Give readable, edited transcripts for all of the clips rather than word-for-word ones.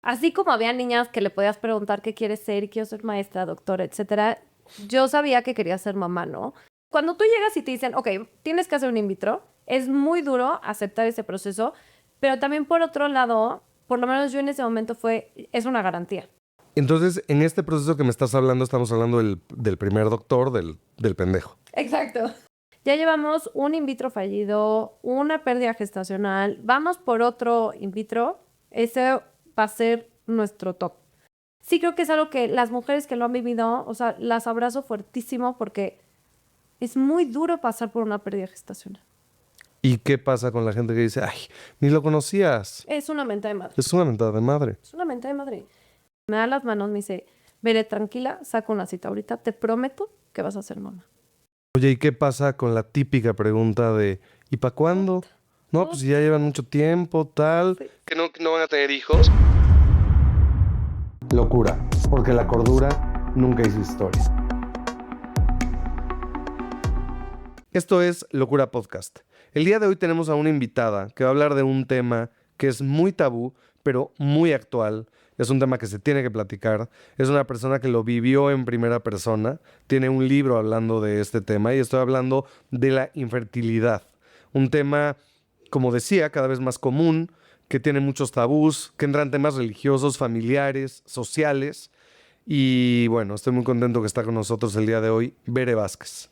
Así como había niñas que le podías preguntar qué quieres ser y quiero ser maestra, doctora, etcétera, yo sabía que quería ser mamá, ¿no? Cuando tú llegas y te dicen, ok, tienes que hacer un in vitro, es muy duro aceptar ese proceso, pero también por otro lado, por lo menos yo en ese momento es una garantía. Entonces, en este proceso que me estás hablando, estamos hablando del primer doctor, del pendejo. Exacto. Ya llevamos un in vitro fallido, una pérdida gestacional, vamos por otro in vitro, ese va a ser nuestro top. Sí creo que es algo que las mujeres que lo han vivido, o sea, las abrazo fuertísimo porque es muy duro pasar por una pérdida gestacional. ¿Y qué pasa con la gente que dice, ay, ni lo conocías? Es una mentada de madre. Es una mentada de madre. Es una mentada de madre. Me da las manos, me dice, veré tranquila, saco una cita ahorita, te prometo que vas a ser mamá. Oye, ¿y qué pasa con la típica pregunta de, ¿y para cuándo? No, pues si ya llevan mucho tiempo, tal. Sí. Que no van a tener hijos. Locura, porque la cordura nunca hizo historia. Esto es Locura Podcast. El día de hoy tenemos a una invitada que va a hablar de un tema que es muy tabú, pero muy actual. Es un tema que se tiene que platicar. Es una persona que lo vivió en primera persona. Tiene un libro hablando de este tema y estoy hablando de la infertilidad. Un tema, como decía, cada vez más común, que tiene muchos tabús, que entra en temas religiosos, familiares, sociales. Y bueno, estoy muy contento que está con nosotros el día de hoy, Bere Vázquez.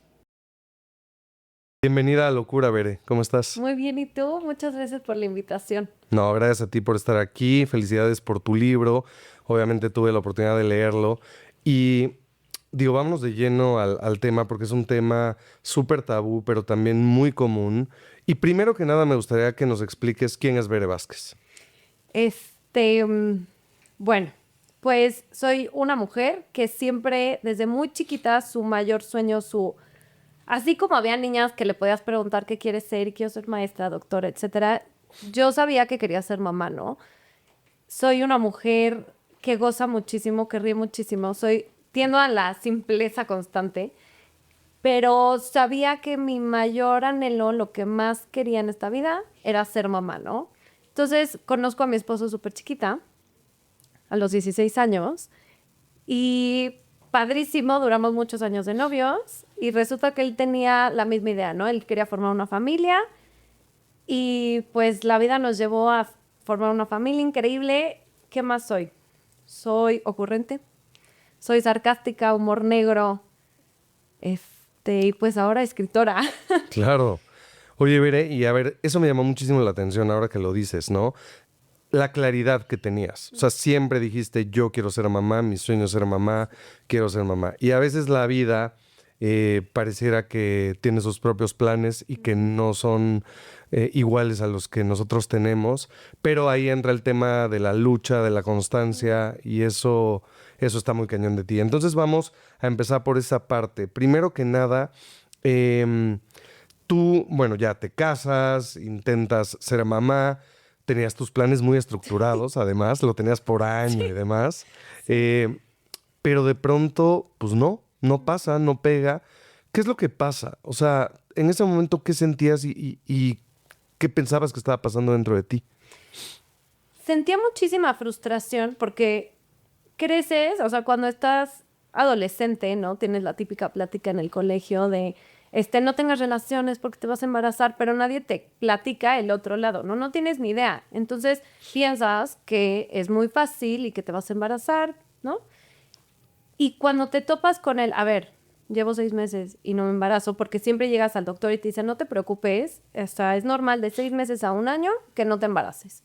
Bienvenida a Locura, Bere. ¿Cómo estás? Muy bien, ¿y tú? Muchas gracias por la invitación. No, gracias a ti por estar aquí. Felicidades por tu libro. Obviamente tuve la oportunidad de leerlo. Y digo, vámonos de lleno al tema porque es un tema súper tabú, pero también muy común. Y primero que nada me gustaría que nos expliques quién es Bere Vázquez. Este, mm, bueno, pues soy una mujer que siempre, desde muy chiquita, su mayor sueño, así como había niñas que le podías preguntar qué quieres ser y quiero ser maestra, doctora, etcétera, yo sabía que quería ser mamá, ¿no? Soy una mujer que goza muchísimo, que ríe muchísimo, tiendo a la simpleza constante, pero sabía que mi mayor anhelo, lo que más quería en esta vida, era ser mamá, ¿no? Entonces, conozco a mi esposo súper chiquita, a los 16 años, y padrísimo, duramos muchos años de novios, y resulta que él tenía la misma idea, ¿no? Él quería formar una familia, y pues la vida nos llevó a formar una familia increíble. ¿Qué más soy? Soy ocurrente, soy sarcástica, humor negro, y pues ahora escritora. Claro. Oye, Bere, y a ver, eso me llamó muchísimo la atención ahora que lo dices, ¿no? La claridad que tenías. O sea, siempre dijiste, yo quiero ser mamá, mi sueño es ser mamá, quiero ser mamá. Y a veces la vida pareciera que tiene sus propios planes y que no son iguales a los que nosotros tenemos, pero ahí entra el tema de la lucha, de la constancia y eso está muy cañón de ti. Entonces vamos a empezar por esa parte. Primero que nada, em, tú, bueno, ya te casas, intentas ser mamá, tenías tus planes muy estructurados, además, lo tenías por año y demás, eh, pero de pronto, pues no pasa, no pega. ¿Qué es lo que pasa? O sea, en ese momento, ¿qué sentías y qué pensabas que estaba pasando dentro de ti? Sentía muchísima frustración porque creces, o sea, cuando estás adolescente, ¿no? Tienes la típica plática en el colegio de, no tengas relaciones porque te vas a embarazar, pero nadie te platica el otro lado, ¿no? No tienes ni idea. Entonces piensas que es muy fácil y que te vas a embarazar, ¿no? Y cuando te topas con él, a ver, llevo 6 meses y no me embarazo, porque siempre llegas al doctor y te dice, no te preocupes, o sea, es normal de 6 meses a un año que no te embaraces.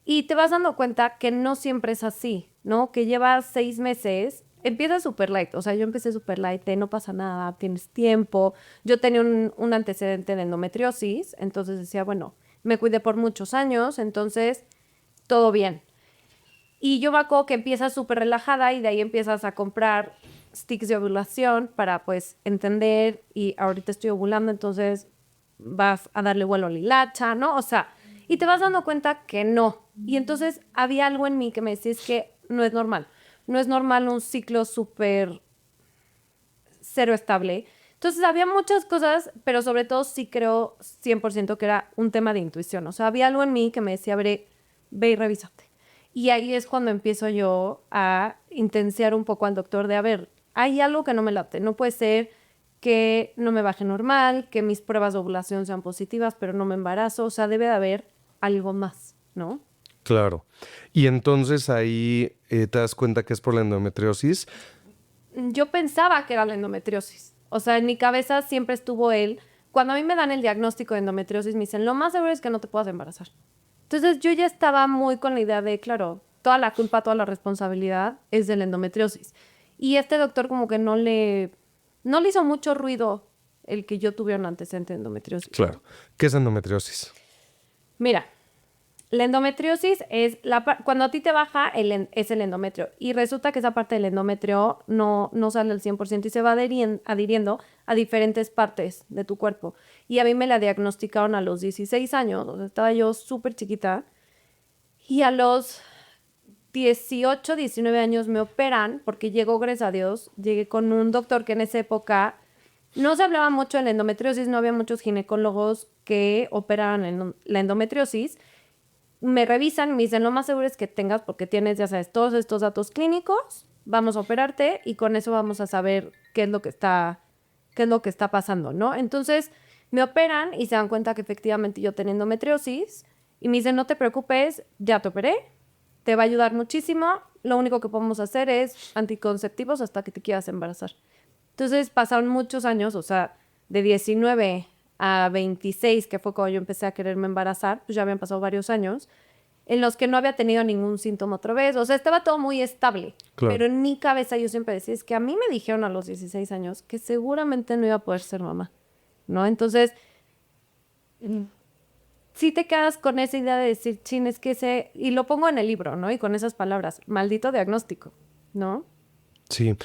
Y te vas dando cuenta que no siempre es así, ¿no? Que llevas 6 meses, empieza super light, o sea, yo empecé super light, no pasa nada, tienes tiempo. Yo tenía un antecedente de endometriosis, entonces decía, bueno, me cuidé por muchos años, entonces todo bien. Y yo me acuerdo que empiezas súper relajada y de ahí empiezas a comprar sticks de ovulación para pues entender y ahorita estoy ovulando, entonces vas a darle vuelo a la hilacha, ¿no? O sea, y te vas dando cuenta que no. Y entonces había algo en mí que me decía, es que no es normal. No es normal un ciclo súper cero estable. Entonces había muchas cosas, pero sobre todo sí creo 100% que era un tema de intuición. O sea, había algo en mí que me decía, ve y revísate. Y ahí es cuando empiezo yo a intensiar un poco al doctor de, a ver, hay algo que no me late. No puede ser que no me baje normal, que mis pruebas de ovulación sean positivas, pero no me embarazo. O sea, debe de haber algo más, ¿no? Claro. Y entonces ahí te das cuenta que es por la endometriosis. Yo pensaba que era la endometriosis. O sea, en mi cabeza siempre estuvo él. Cuando a mí me dan el diagnóstico de endometriosis, me dicen, lo más seguro es que no te puedas embarazar. Entonces yo ya estaba muy con la idea de, claro, toda la culpa, toda la responsabilidad es de la endometriosis. Y este doctor como que no le hizo mucho ruido el que yo tuviera un antecedente de endometriosis. Claro. ¿Qué es endometriosis? Mira, la endometriosis es cuando a ti te baja es el endometrio y resulta que esa parte del endometrio no sale al 100% y se va adhiriendo a diferentes partes de tu cuerpo. Y a mí me la diagnosticaron a los 16 años, o sea, estaba yo súper chiquita y a los 18, 19 años me operan porque llegó, gracias a Dios, llegué con un doctor que en esa época no se hablaba mucho de la endometriosis, no había muchos ginecólogos que operaran la endometriosis. Me revisan, me dicen, lo más seguro es que tengas, porque tienes, ya sabes, todos estos datos clínicos, vamos a operarte y con eso vamos a saber qué es lo que está pasando, ¿no? Entonces, me operan y se dan cuenta que efectivamente yo tenía endometriosis y me dicen, no te preocupes, ya te operé, te va a ayudar muchísimo, lo único que podemos hacer es anticonceptivos hasta que te quieras embarazar. Entonces, pasaron muchos años, o sea, de 19 a 26, que fue cuando yo empecé a quererme embarazar, pues ya habían pasado varios años, en los que no había tenido ningún síntoma otra vez. O sea, estaba todo muy estable. Claro. Pero en mi cabeza yo siempre decía, es que a mí me dijeron a los 16 años que seguramente no iba a poder ser mamá, ¿no? Entonces, sí te quedas con esa idea de decir, chin, es que y lo pongo en el libro, ¿no? Y con esas palabras, maldito diagnóstico, ¿no? Sí.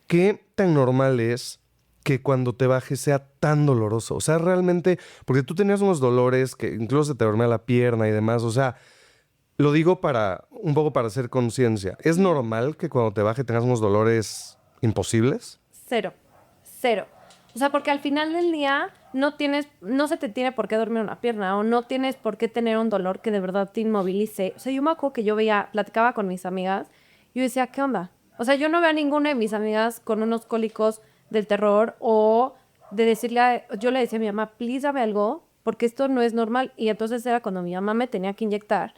¿Qué tan normal es que cuando te bajes sea tan doloroso? O sea, realmente, porque tú tenías unos dolores que incluso se te dormía la pierna y demás. O sea, lo digo un poco para hacer conciencia. ¿Es normal que cuando te baje tengas unos dolores imposibles? Cero, cero. O sea, porque al final del día no se te tiene por qué dormir una pierna o no tienes por qué tener un dolor que de verdad te inmovilice. O sea, yo me acuerdo que platicaba con mis amigas y yo decía, ¿qué onda? O sea, yo no veo a ninguna de mis amigas con unos cólicos del terror o de yo le decía a mi mamá, please dame algo porque esto no es normal. Y entonces era cuando mi mamá me tenía que inyectar.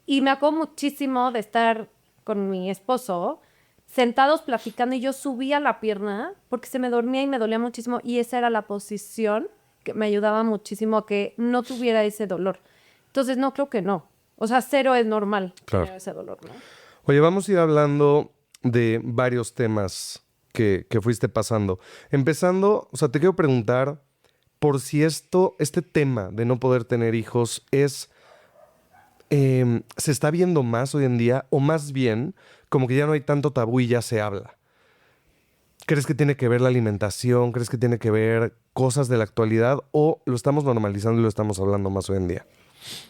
Y me acuerdo muchísimo de estar con mi esposo sentados platicando y yo subía la pierna porque se me dormía y me dolía muchísimo y esa era la posición que me ayudaba muchísimo a que no tuviera ese dolor. Entonces, no, creo que no. O sea, cero es normal Claro. tener ese dolor, ¿no? Oye, vamos a ir hablando de varios temas que fuiste pasando. Empezando, o sea, te quiero preguntar por si este tema de no poder tener hijos se está viendo más hoy en día o más bien como que ya no hay tanto tabú y ya se habla. ¿Crees que tiene que ver la alimentación? ¿Crees que tiene que ver cosas de la actualidad o lo estamos normalizando y lo estamos hablando más hoy en día?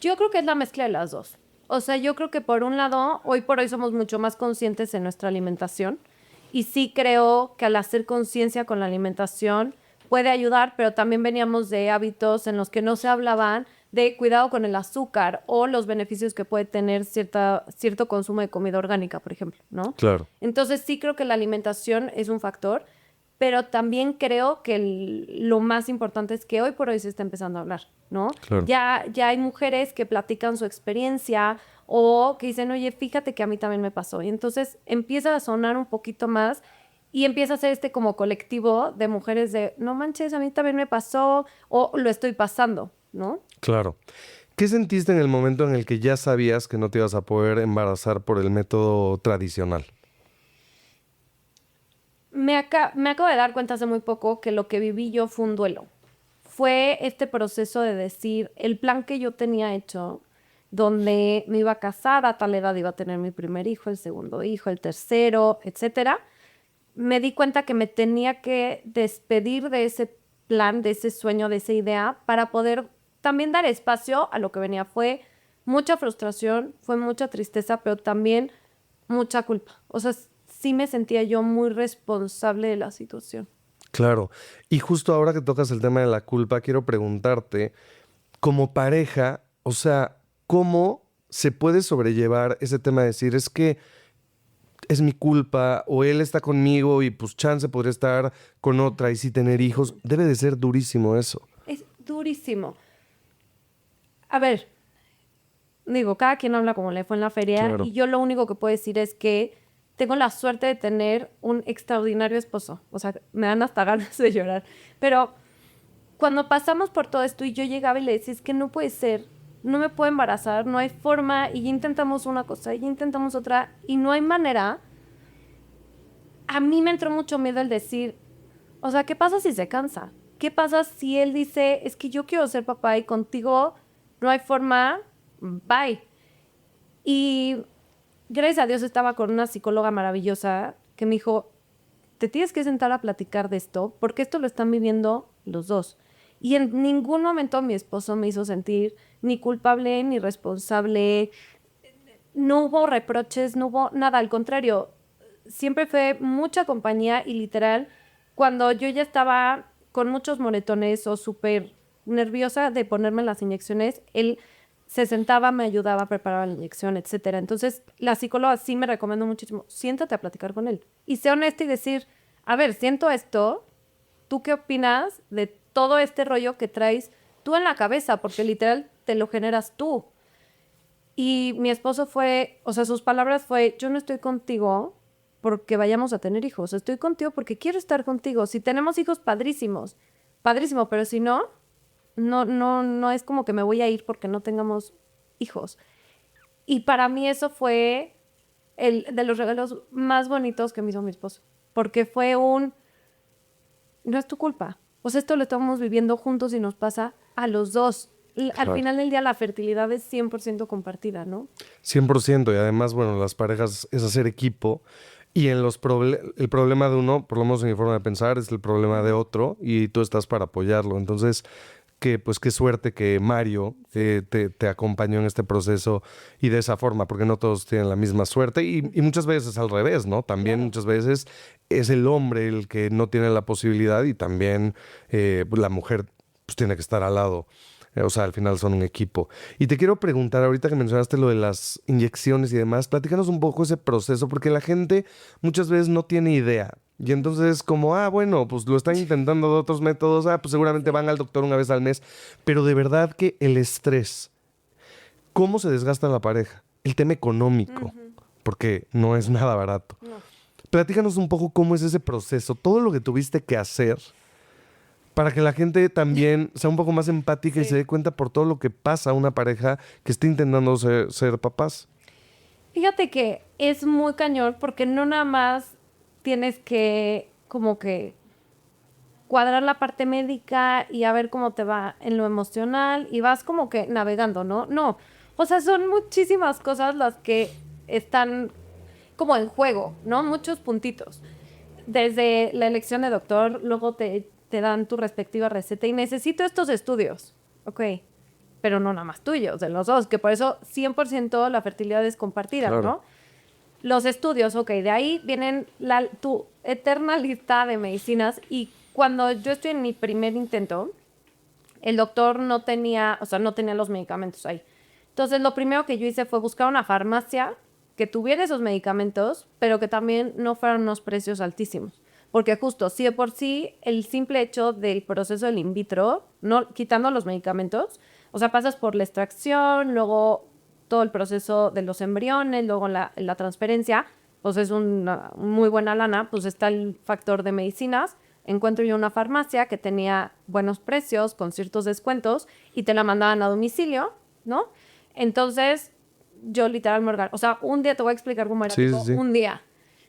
Yo creo que es la mezcla de las dos. O sea, yo creo que por un lado, hoy por hoy somos mucho más conscientes en nuestra alimentación y sí creo que al hacer conciencia con la alimentación puede ayudar, pero también veníamos de hábitos en los que no se hablaban de cuidado con el azúcar o los beneficios que puede tener cierto consumo de comida orgánica, por ejemplo, ¿no? Claro. Entonces sí creo que la alimentación es un factor, pero también creo que lo más importante es que hoy por hoy se está empezando a hablar, ¿no? Claro. Ya hay mujeres que platican su experiencia o que dicen, oye, fíjate que a mí también me pasó. Y entonces empieza a sonar un poquito más y empieza a ser como colectivo de mujeres de, no manches, a mí también me pasó o lo estoy pasando, ¿no? Claro. ¿Qué sentiste en el momento en el que ya sabías que no te ibas a poder embarazar por el método tradicional? Me acabo de dar cuenta hace muy poco que lo que viví yo fue un duelo. Fue este proceso de decir, el plan que yo tenía hecho, donde me iba a casar, a tal edad iba a tener mi primer hijo, el segundo hijo, el tercero, etcétera. Me di cuenta que me tenía que despedir de ese plan, de ese sueño, de esa idea, para poder también dar espacio a lo que venía. Fue mucha frustración, fue mucha tristeza, pero también mucha culpa. O sea, sí me sentía yo muy responsable de la situación. Claro. Y justo ahora que tocas el tema de la culpa, quiero preguntarte, como pareja, o sea, ¿cómo se puede sobrellevar ese tema de decir, es que es mi culpa, o él está conmigo y pues chance podría estar con otra y sí tener hijos? Debe de ser durísimo eso. Es durísimo. A ver, digo, cada quien habla como le fue en la feria, Claro. y yo lo único que puedo decir es que tengo la suerte de tener un extraordinario esposo. O sea, me dan hasta ganas de llorar. Pero cuando pasamos por todo esto y yo llegaba y le decía, es que no puede ser, no me puedo embarazar, no hay forma, y ya intentamos una cosa, y ya intentamos otra, y no hay manera. A mí me entró mucho miedo el decir, o sea, ¿qué pasa si se cansa? ¿Qué pasa si él dice, es que yo quiero ser papá y contigo no hay forma? Bye. Y gracias a Dios estaba con una psicóloga maravillosa que me dijo, te tienes que sentar a platicar de esto porque esto lo están viviendo los dos. Y en ningún momento mi esposo me hizo sentir ni culpable ni responsable. No hubo reproches, no hubo nada. Al contrario, siempre fue mucha compañía y literal, cuando yo ya estaba con muchos moretones o súper nerviosa de ponerme las inyecciones, él se sentaba, me ayudaba a preparar la inyección, etcétera. Entonces, la psicóloga sí me recomendó muchísimo, siéntate a platicar con él. Y sé honesta y decir, a ver, siento esto, ¿tú qué opinas de todo este rollo que traes tú en la cabeza? Porque literal te lo generas tú. Y mi esposo fue, o sea, sus palabras fue, yo no estoy contigo porque vayamos a tener hijos, estoy contigo porque quiero estar contigo. Si tenemos hijos, padrísimos, padrísimo, pero si no, no es como que me voy a ir porque no tengamos hijos. Y para mí eso fue el de los regalos más bonitos que me hizo mi esposo, porque fue no es tu culpa. O sea, esto lo estamos viviendo juntos y nos pasa a los dos. Al final del día la fertilidad es 100% compartida, ¿no? 100%. Y además, bueno, las parejas es hacer equipo. Y en el problema de uno, por lo menos en mi forma de pensar, es el problema de otro y tú estás para apoyarlo. Entonces, pues qué suerte que Mario te acompañó en este proceso y de esa forma, porque no todos tienen la misma suerte y muchas veces al revés, ¿no? También muchas veces es el hombre el que no tiene la posibilidad y también la mujer pues tiene que estar al lado. O sea, al final son un equipo. Y te quiero preguntar, ahorita que mencionaste lo de las inyecciones y demás, platícanos un poco ese proceso, porque la gente muchas veces no tiene idea. Y entonces es como, bueno, pues lo están intentando de otros métodos, pues seguramente van al doctor una vez al mes. Pero de verdad que el estrés, ¿cómo se desgasta la pareja? El tema económico, porque no es nada barato. No. Platícanos un poco cómo es ese proceso, todo lo que tuviste que hacer para que la gente también sea un poco más empática y se dé cuenta por todo lo que pasa a una pareja que está intentando ser papás. Fíjate que es muy cañón porque no nada más tienes que como que cuadrar la parte médica y a ver cómo te va en lo emocional y vas como que navegando, ¿no? No, o sea, son muchísimas cosas las que están como en juego, ¿no? Muchos puntitos. Desde la elección de doctor, luego te dan tu respectiva receta y necesito estos estudios, ok, pero no nada más tuyos, de los dos, que por eso 100% la fertilidad es compartida, Claro. ¿no? Los estudios, ok, de ahí vienen tu eterna lista de medicinas y cuando yo estoy en mi primer intento, el doctor no tenía, o sea, no tenía los medicamentos ahí. Entonces, lo primero que yo hice fue buscar una farmacia que tuviera esos medicamentos, pero que también no fueran unos precios altísimos. Porque justo, si de por sí, el simple hecho del proceso del in vitro, no quitando los medicamentos, o sea, pasas por la extracción, luego todo el proceso de los embriones, luego la transferencia, pues es una muy buena lana, pues está el factor de medicinas. Encuentro yo una farmacia que tenía buenos precios, con ciertos descuentos, y te la mandaban a domicilio, ¿no? Entonces, yo literal me o sea, un día te voy a explicar cómo era, Sí, tipo, sí, sí. un día.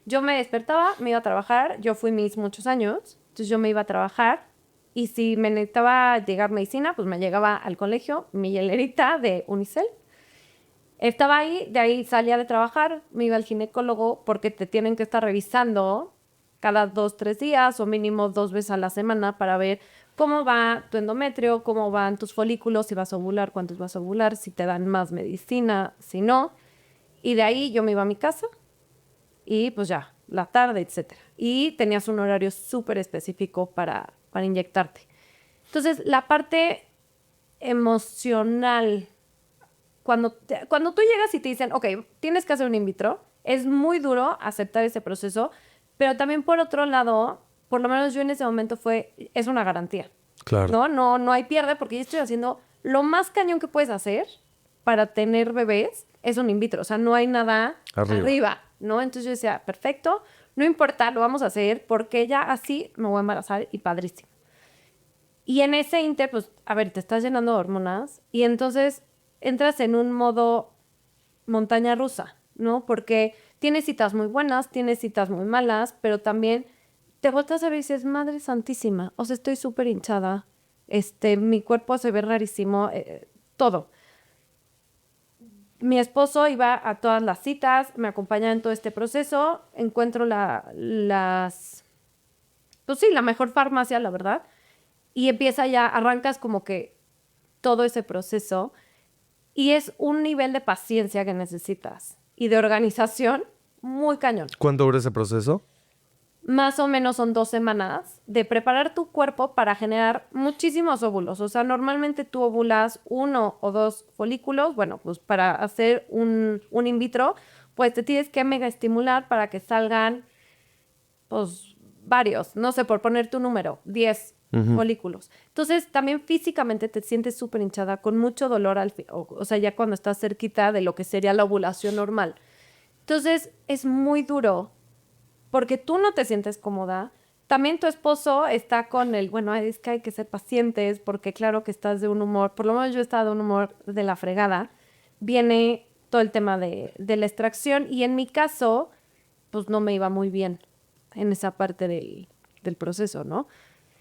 Yo me despertaba, me iba a trabajar, yo fui mis muchos años, entonces yo me iba a trabajar, y si me necesitaba llegar medicina, pues me llegaba al colegio, mi hielerita de Unicel. Estaba ahí, de ahí salía de trabajar, me iba al ginecólogo porque te tienen que estar revisando cada 2, 3 días o mínimo 2 veces a la semana para ver cómo va tu endometrio, cómo van tus folículos, si vas a ovular, cuántos vas a ovular, si te dan más medicina, si no. Y de ahí yo me iba a mi casa y pues ya, la tarde, etcétera. Y tenías un horario súper específico para inyectarte. Entonces, la parte emocional cuando tú llegas y te dicen, ok, tienes que hacer un in vitro, es muy duro aceptar ese proceso, pero también por otro lado, por lo menos yo en ese momento es una garantía. Claro. No hay pierde porque yo estoy haciendo lo más cañón que puedes hacer para tener bebés, es un in vitro. O sea, no hay nada arriba, ¿no? Entonces yo decía, perfecto, no importa, lo vamos a hacer porque ya así me voy a embarazar y padrísimo. Y en ese inter, pues, a ver, te estás llenando de hormonas y entonces entras en un modo montaña rusa, ¿no? Porque tienes citas muy buenas, tienes citas muy malas, pero también te volteas a ver y dices, madre santísima, o sea, estoy súper hinchada, mi cuerpo se ve rarísimo, todo. Mi esposo iba a todas las citas, me acompañaba en todo este proceso, encuentro pues sí, la mejor farmacia, la verdad, y arrancas como que todo ese proceso y es un nivel de paciencia que necesitas y de organización muy cañón. ¿Cuánto dura ese proceso? Más o menos son 2 semanas de preparar tu cuerpo para generar muchísimos óvulos. O sea, normalmente tú ovulas 1 o 2 folículos. Bueno, pues para hacer un in vitro, pues te tienes que mega estimular para que salgan, pues, varios. No sé, por poner tu número, 10 folículos. Entonces, también físicamente te sientes súper hinchada, con mucho dolor, o sea, ya cuando estás cerquita de lo que sería la ovulación normal. Entonces, es muy duro porque tú no te sientes cómoda. También tu esposo está con bueno, es que hay que ser pacientes porque claro que estás de un humor, por lo menos yo estaba de un humor de la fregada. Viene todo el tema de la extracción y en mi caso, pues no me iba muy bien en esa parte del proceso, ¿no?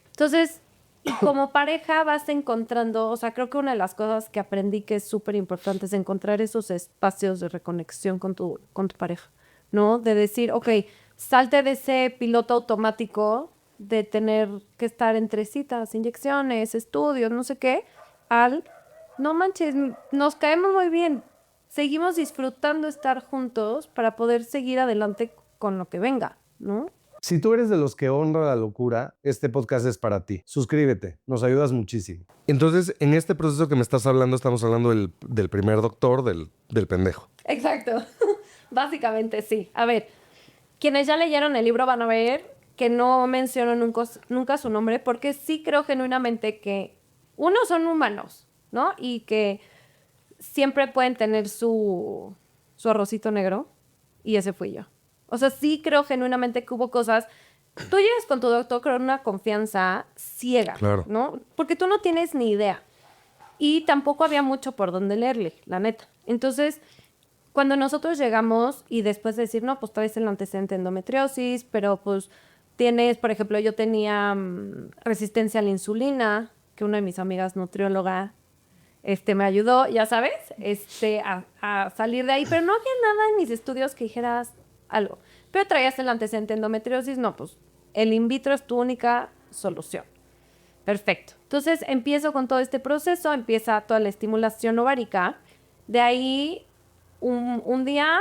Entonces, y como pareja vas encontrando, o sea, creo que una de las cosas que aprendí que es súper importante es encontrar esos espacios de reconexión con tu pareja, ¿no? De decir, ok, salte de ese piloto automático de tener que estar entre citas, inyecciones, estudios, no sé qué, no manches, nos caemos muy bien, seguimos disfrutando estar juntos para poder seguir adelante con lo que venga, ¿no? Si tú eres de los que honra la locura, este podcast es para ti. Suscríbete, nos ayudas muchísimo. Entonces, en este proceso que me estás hablando, estamos hablando del primer doctor, del pendejo. Exacto, básicamente sí. A ver, quienes ya leyeron el libro van a ver que no menciono nunca su nombre porque sí creo genuinamente que son humanos, ¿no? Y que siempre pueden tener su arrocito negro y ese fui yo. O sea, sí creo genuinamente que hubo cosas. Tú llegas con tu doctor con una confianza ciega, Claro. ¿no? Porque tú no tienes ni idea. Y tampoco había mucho por donde leerle, la neta. Entonces, cuando nosotros llegamos y después de decir, no, pues traes el antecedente de endometriosis, pero pues tienes, por ejemplo, yo tenía resistencia a la insulina, que una de mis amigas nutrióloga me ayudó, ya sabes, a salir de ahí, pero no había nada en mis estudios que dijeras algo. Pero traías el antecedente de endometriosis, no, pues el in vitro es tu única solución. Perfecto. Entonces empiezo con todo este proceso, empieza toda la estimulación ovárica. De ahí, un día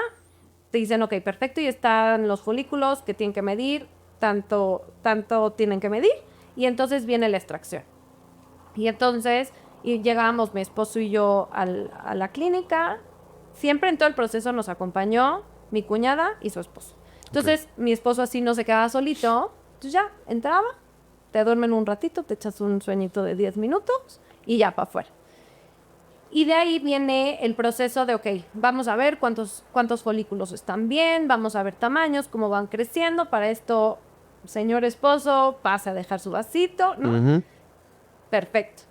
te dicen, ok, perfecto, y están los folículos que tienen que medir, tanto tienen que medir, y entonces viene la extracción. Y entonces llegábamos mi esposo y yo a la clínica. Siempre en todo el proceso nos acompañó mi cuñada y su esposo. Entonces, mi esposo así no se quedaba solito. Entonces ya, entraba, te duermen un ratito, te echas un sueñito de 10 minutos y ya para afuera. Y de ahí viene el proceso de, ok, vamos a ver cuántos folículos están bien, vamos a ver tamaños, cómo van creciendo. Para esto, señor esposo, pase a dejar su vasito, ¿no? Perfecto.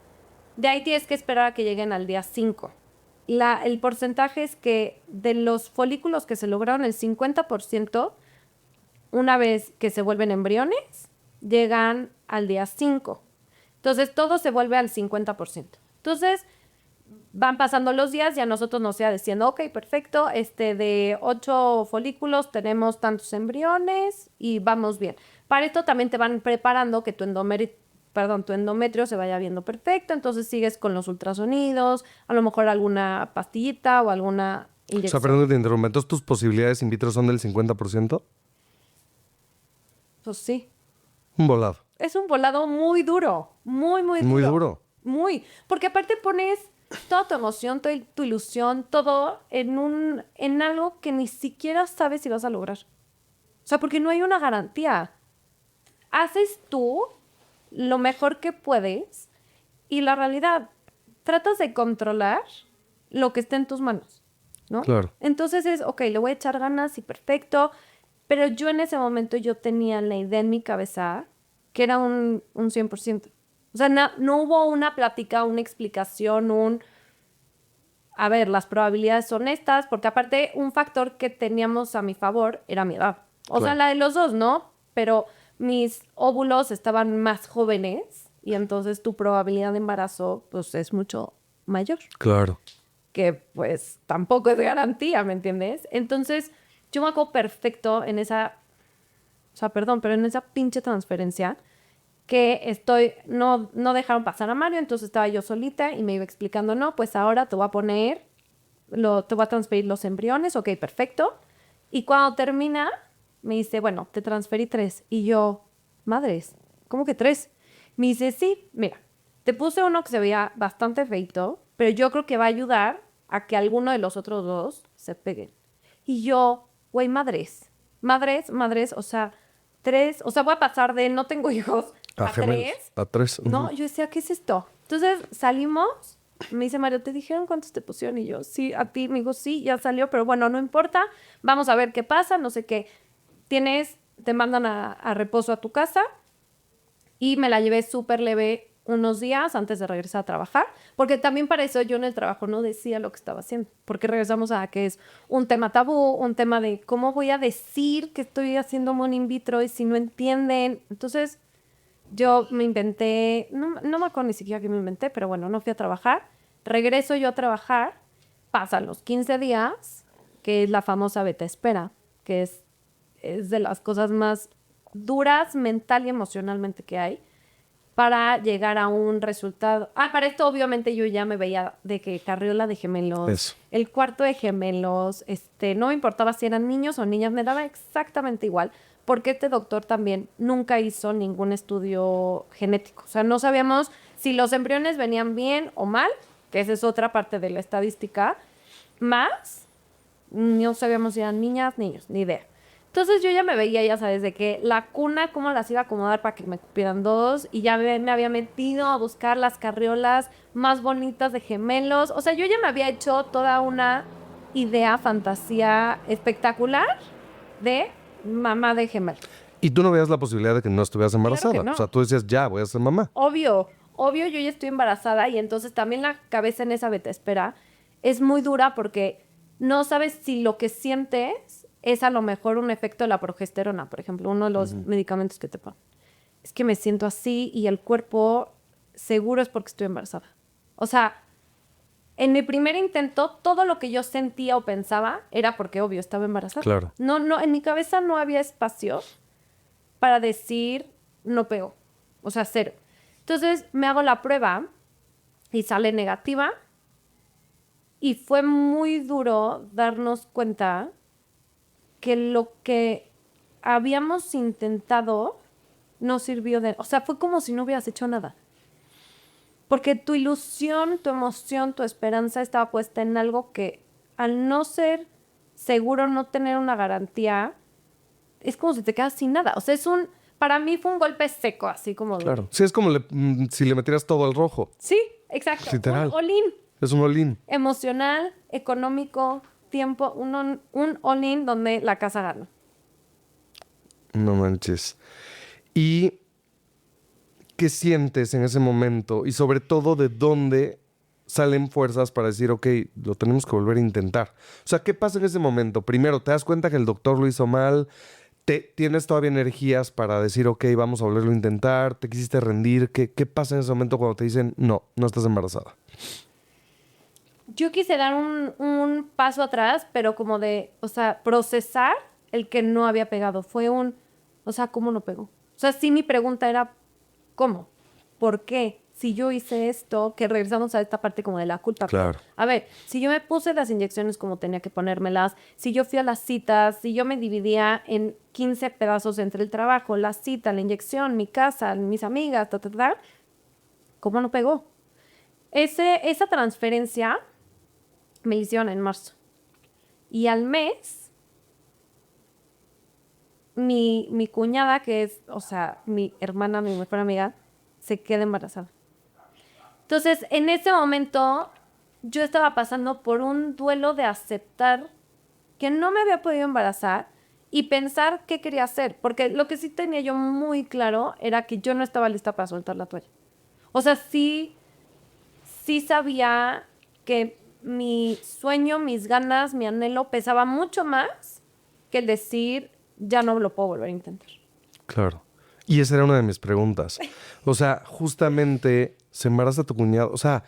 De ahí tienes que esperar a que lleguen al día 5. El porcentaje es que de los folículos que se lograron, el 50%, una vez que se vuelven embriones, llegan al día 5. Entonces, todo se vuelve al 50%. Entonces, van pasando los días y a nosotros nos iba diciendo, ok, perfecto, de 8 folículos tenemos tantos embriones y vamos bien. Para esto también te van preparando que tu endometrio se vaya viendo perfecto, entonces sigues con los ultrasonidos, a lo mejor alguna pastillita o alguna inyección. O sea, perdón que te interrumpa, ¿entonces tus posibilidades in vitro son del 50%? Pues sí. Un volado. Es un volado muy duro, muy duro. Muy duro. Muy, porque aparte pones toda tu emoción, toda tu ilusión, todo en algo que ni siquiera sabes si vas a lograr. O sea, porque no hay una garantía. Haces tú lo mejor que puedes y la realidad, tratas de controlar lo que está en tus manos, ¿no? Claro. Entonces es, ok, le voy a echar ganas y perfecto, pero yo en ese momento yo tenía la idea en mi cabeza que era un 100%. O sea, no hubo una plática, una explicación, a ver, las probabilidades son estas, porque aparte un factor que teníamos a mi favor era mi edad. O sea, Claro. la de los dos, ¿no? Pero mis óvulos estaban más jóvenes y entonces tu probabilidad de embarazo pues es mucho mayor, Claro. que pues tampoco es garantía, ¿me entiendes? Entonces yo me acuerdo perfecto en esa, o sea, perdón, pero en esa pinche transferencia que no dejaron pasar a Mario, entonces estaba yo solita y me iba explicando, no, pues ahora te voy a poner, te voy a transferir los embriones, ok, perfecto. Y cuando termina, me dice, bueno, te transferí 3. Y yo, madres, ¿cómo que 3? Me dice, sí, mira, te puse uno que se veía bastante feito, pero yo creo que va a ayudar a que alguno de los otros 2 se peguen. Y yo, güey, madres, o sea, 3, o sea, voy a pasar de no tengo hijos A a gemelos. 3. A 3. No, yo decía, ¿qué es esto? Entonces salimos, me dice Mario, ¿te dijeron cuántos te pusieron? Y yo, sí, a ti, me dijo, sí, ya salió, pero bueno, no importa, vamos a ver qué pasa, no sé qué. Te mandan a reposo a tu casa y me la llevé súper leve unos días antes de regresar a trabajar, porque también para eso yo en el trabajo no decía lo que estaba haciendo, porque regresamos a que es un tema tabú, un tema de cómo voy a decir que estoy haciendo un in vitro y si no entienden. Entonces yo me inventé, no me acuerdo ni siquiera que me inventé, pero bueno, no fui a trabajar. Regreso yo a trabajar, pasan los 15 días, que es la famosa beta espera, que es de las cosas más duras mental y emocionalmente que hay para llegar a un resultado. Para esto obviamente yo ya me veía de que carriola de gemelos, Eso. el cuarto de gemelos, no me importaba si eran niños o niñas, me daba exactamente igual, porque este doctor también nunca hizo ningún estudio genético. O sea, no sabíamos si los embriones venían bien o mal, que esa es otra parte de la estadística, más no sabíamos si eran niñas, niños, ni idea. Entonces yo ya me veía, ya sabes, de que la cuna, cómo las iba a acomodar para que me cupieran 2, y ya me había metido a buscar las carriolas más bonitas de gemelos. O sea, yo ya me había hecho toda una idea, fantasía espectacular de mamá de gemelos. Y tú no veías la posibilidad de que no estuvieras embarazada. Claro que no. O sea, tú decías, ya, voy a ser mamá. Obvio, yo ya estoy embarazada y entonces también la cabeza en esa beta espera es muy dura porque no sabes si lo que sientes es a lo mejor un efecto de la progesterona, por ejemplo, uno de los medicamentos que te ponen. Es que me siento así y el cuerpo seguro es porque estoy embarazada. O sea, en mi primer intento, todo lo que yo sentía o pensaba era porque, obvio, estaba embarazada. Claro. No, en mi cabeza no había espacio para decir no pegó. O sea, 0. Entonces me hago la prueba y sale negativa. Y fue muy duro darnos cuenta que lo que habíamos intentado no sirvió de... O sea, fue como si no hubieras hecho nada. Porque tu ilusión, tu emoción, tu esperanza estaba puesta en algo que al no ser seguro, no tener una garantía, es como si te quedas sin nada. O sea, para mí fue un golpe seco, así como de... Claro. Sí, es como si le metieras todo al rojo. Sí, exacto. Literal. Un all-in. Es un all-in. Emocional, económico, tiempo, un all-in donde la casa gana. No manches. ¿Y qué sientes en ese momento? Y sobre todo, ¿de dónde salen fuerzas para decir, ok, lo tenemos que volver a intentar? O sea, ¿qué pasa en ese momento? Primero, ¿te das cuenta que el doctor lo hizo mal? ¿Tienes todavía energías para decir, ok, vamos a volverlo a intentar? ¿Te quisiste rendir? ¿Qué pasa en ese momento cuando te dicen, no estás embarazada? Yo quise dar un paso atrás, pero como de, o sea, procesar el que no había pegado. O sea, ¿cómo no pegó? O sea, sí mi pregunta era, ¿cómo? ¿Por qué? Si yo hice esto, que regresamos a esta parte como de la culpa. Claro. A ver, si yo me puse las inyecciones como tenía que ponérmelas, si yo fui a las citas, si yo me dividía en 15 pedazos entre el trabajo, la cita, la inyección, mi casa, mis amigas, ¿cómo no pegó? Esa transferencia me hicieron en marzo. Y al mes, mi cuñada, que es, o sea, mi hermana, mi mejor amiga, se queda embarazada. Entonces, en ese momento, yo estaba pasando por un duelo de aceptar que no me había podido embarazar y pensar qué quería hacer. Porque lo que sí tenía yo muy claro era que yo no estaba lista para soltar la toalla. O sea, sí sabía que mi sueño, mis ganas, mi anhelo pesaba mucho más que el decir, ya no lo puedo volver a intentar. Claro. Y esa era una de mis preguntas. O sea, justamente se embaraza tu cuñado. O sea,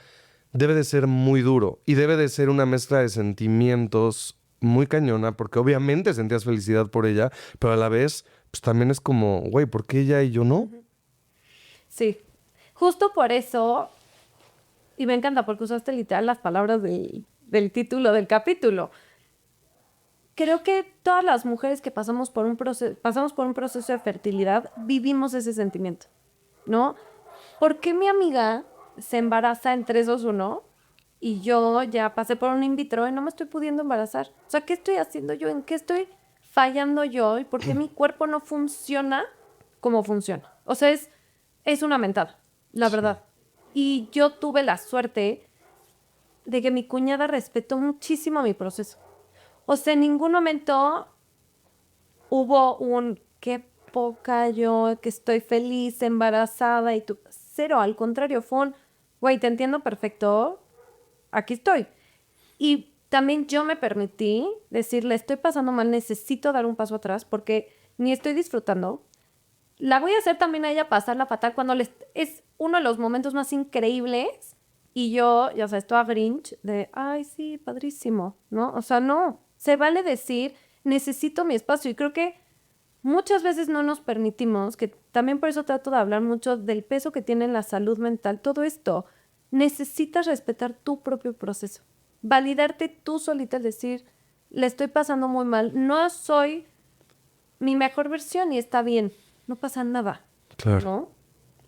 debe de ser muy duro y debe de ser una mezcla de sentimientos muy cañona, porque obviamente sentías felicidad por ella, pero a la vez, pues también es como, güey, ¿por qué ella y yo no? Sí. Justo por eso, y me encanta porque usaste literal las palabras del título del capítulo. Creo que todas las mujeres que pasamos por un proceso de fertilidad vivimos ese sentimiento, ¿no? ¿Por qué mi amiga se embaraza en 3, 2, 1 y yo ya pasé por un in vitro y no me estoy pudiendo embarazar? O sea, ¿qué estoy haciendo yo? ¿En qué estoy fallando yo? ¿Y por qué mi cuerpo no funciona como funciona? O sea, es una mentada, la verdad. Y yo tuve la suerte de que mi cuñada respetó muchísimo mi proceso. O sea, en ningún momento hubo un qué poca yo, que estoy feliz, embarazada y tú. Cero, al contrario, fue un güey, te entiendo perfecto, aquí estoy. Y también yo me permití decirle, estoy pasando mal, necesito dar un paso atrás porque ni estoy disfrutando. La voy a hacer también a ella pasarla fatal cuando es uno de los momentos más increíbles y yo, ya sabes, toda Grinch de, ay, sí, padrísimo, ¿no? O sea, no, se vale decir, necesito mi espacio y creo que muchas veces no nos permitimos, que también por eso trato de hablar mucho del peso que tiene en la salud mental, todo esto, necesitas respetar tu propio proceso, validarte tú solita, es decir, le estoy pasando muy mal, no soy mi mejor versión y está bien, no pasa nada, Claro. ¿no?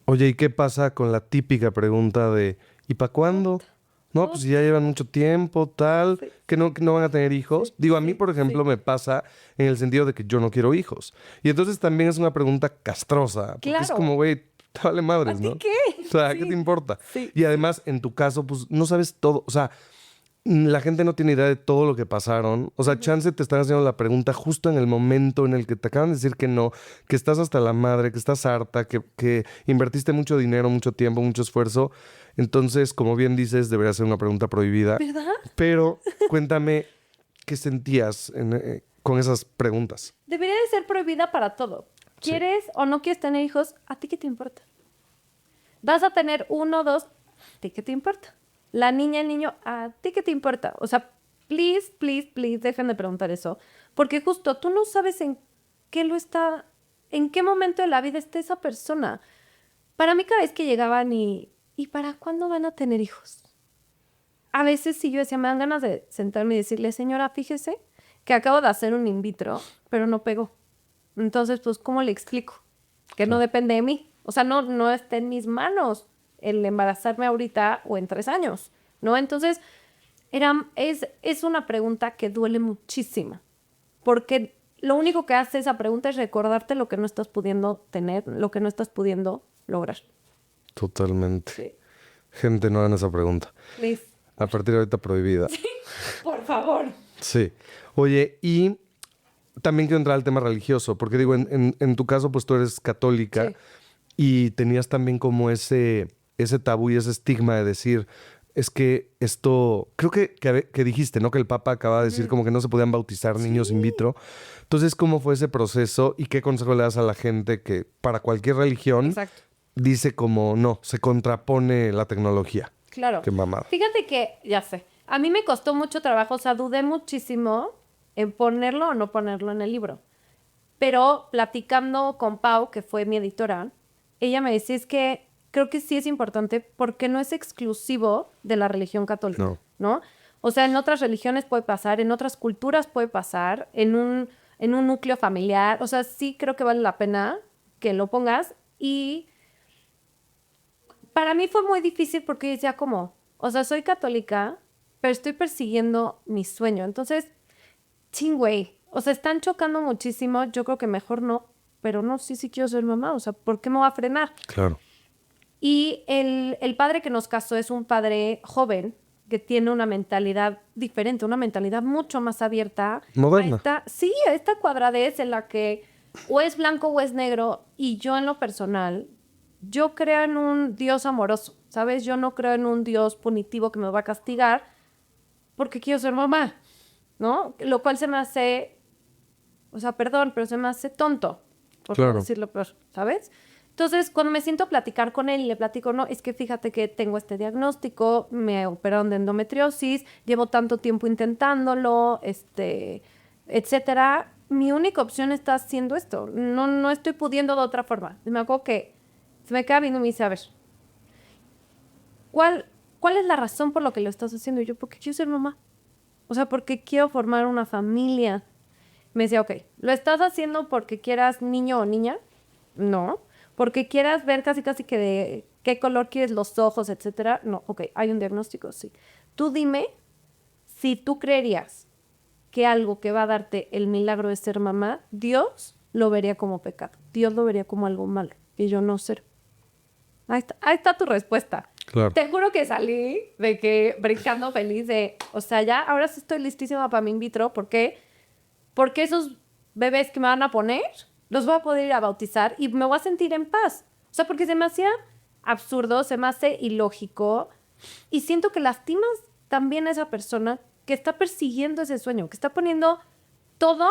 Oye, ¿y qué pasa con la típica pregunta de ¿y para cuándo? No, pues si ya llevan mucho tiempo, tal, Sí, que no van a tener hijos. sí, Digo, a mí, sí, por ejemplo, sí. me pasa en el sentido de que yo no quiero hijos. Y entonces también es una pregunta castrosa, porque es como, Claro, güey, te vale ¿a madres, ti ¿no? qué? O sea, ¿qué te Sí, importa? sí, Y sí. además, en tu caso, pues no sabes todo. O sea, la gente no tiene idea de todo lo que pasaron. O sea, Ujú. chance te están haciendo la pregunta justo en el momento en el que te acaban de decir que no, que estás hasta la madre, que estás harta, que invertiste mucho dinero, mucho tiempo, mucho esfuerzo. Entonces, como bien dices, debería ser una pregunta prohibida. ¿Verdad? Pero cuéntame qué sentías con esas preguntas. Debería de ser prohibida para todo. Sí, ¿Quieres o no quieres tener hijos? ¿A ti qué te importa? ¿Vas a tener 1, 2? ¿A ti qué te importa? La niña, el niño, ¿a ti qué te importa? O sea, please, please, please, dejen de preguntar eso. Porque justo tú no sabes qué lo está, en qué momento de la vida está esa persona. Para mí cada vez que llegaban ¿y para cuándo van a tener hijos? A veces sí yo decía, me dan ganas de sentarme y decirle, señora, fíjese que acabo de hacer un in vitro, pero no pegó. Entonces, pues, ¿cómo le explico? Que no claro. depende de mí. O sea, no está en mis manos el embarazarme ahorita o en 3 años, ¿no? Entonces, es una pregunta que duele muchísimo, porque lo único que hace esa pregunta es recordarte lo que no estás pudiendo tener, lo que no estás pudiendo lograr. Totalmente. Sí. Gente, no hagan esa pregunta. Please. A partir de ahorita prohibida. Por favor. Sí. Oye, y también quiero entrar al tema religioso, porque digo, en tu caso, pues tú eres católica Sí. y tenías también como ese tabú y ese estigma de decir, es que esto, creo que dijiste, ¿no? Que el Papa acaba de decir Ujú. como que no se podían bautizar niños in Sí. vitro. Entonces, ¿cómo fue ese proceso y qué consejo le das a la gente que para cualquier religión Exacto. dice como, no, se contrapone la tecnología? Claro. Qué mamada. Fíjate que, ya sé, a mí me costó mucho trabajo, o sea, dudé muchísimo en ponerlo o no ponerlo en el libro. Pero platicando con Pau, que fue mi editora, ella me decía, es que creo que sí es importante porque no es exclusivo de la religión católica, No. ¿no? O sea, en otras religiones puede pasar, en otras culturas puede pasar, en un núcleo familiar. O sea, sí creo que vale la pena que lo pongas. Y para mí fue muy difícil porque yo decía, ¿cómo? O sea, soy católica, pero estoy persiguiendo mi sueño. Entonces, güey. O sea, están chocando muchísimo. Yo creo que mejor no. Pero no, sí quiero ser mamá. O sea, ¿por qué me voy a frenar? Claro. Y el padre que nos casó es un padre joven que tiene una mentalidad diferente, una mentalidad mucho más abierta. Moderna. A esta cuadradez en la que o es blanco o es negro. Y yo en lo personal, yo creo en un Dios amoroso, ¿sabes? Yo no creo en un Dios punitivo que me va a castigar porque quiero ser mamá, ¿no? Lo cual se me hace, o sea, perdón, pero se me hace tonto, por no Claro. decirlo peor, ¿sabes? Entonces, cuando me siento a platicar con él y le platico, no, es que fíjate que tengo este diagnóstico, me operaron de endometriosis, llevo tanto tiempo intentándolo, etcétera. Mi única opción está haciendo esto. No estoy pudiendo de otra forma. Y me acuerdo que se me queda viendo y me dice, a ver, ¿cuál es la razón por lo que lo estás haciendo? Y yo, porque quiero ser mamá. O sea, porque quiero formar una familia. Me decía, ok, ¿lo estás haciendo porque quieras niño o niña? No. Porque quieras ver casi que de qué color quieres los ojos, etcétera. No, ok, hay un diagnóstico, sí. Tú dime si tú creerías que algo que va a darte el milagro de ser mamá, Dios lo vería como pecado. Dios lo vería como algo malo. Y yo no sé. Ahí está tu respuesta. Claro. Te juro que salí de que brincando feliz de, o sea, ya ahora sí estoy listísima para mi in vitro. ¿Por qué? Porque esos bebés que me van a poner, los voy a poder ir a bautizar y me voy a sentir en paz. O sea, porque se me hacía absurdo, se me hace ilógico y siento que lastimas también a esa persona que está persiguiendo ese sueño, que está poniendo todo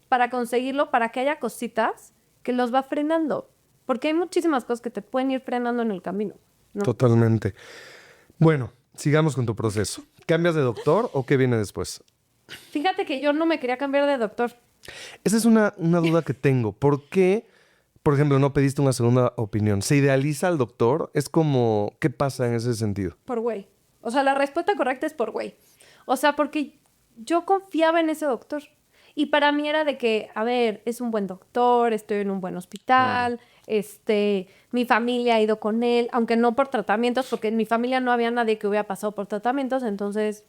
para conseguirlo, para que haya cositas que los va frenando. Porque hay muchísimas cosas que te pueden ir frenando en el camino, ¿no? Totalmente. Bueno, sigamos con tu proceso. ¿Cambias de doctor o qué viene después? Fíjate que yo no me quería cambiar de doctor. Esa es una duda que tengo. ¿Por qué, por ejemplo, no pediste una segunda opinión? ¿Se idealiza al doctor? Es como, ¿qué pasa en ese sentido? Por güey. O sea, la respuesta correcta es por güey. O sea, porque yo confiaba en ese doctor. Y para mí era de que, a ver, es un buen doctor, estoy en un buen hospital, mi familia ha ido con él, aunque no por tratamientos, porque en mi familia no había nadie que hubiera pasado por tratamientos, entonces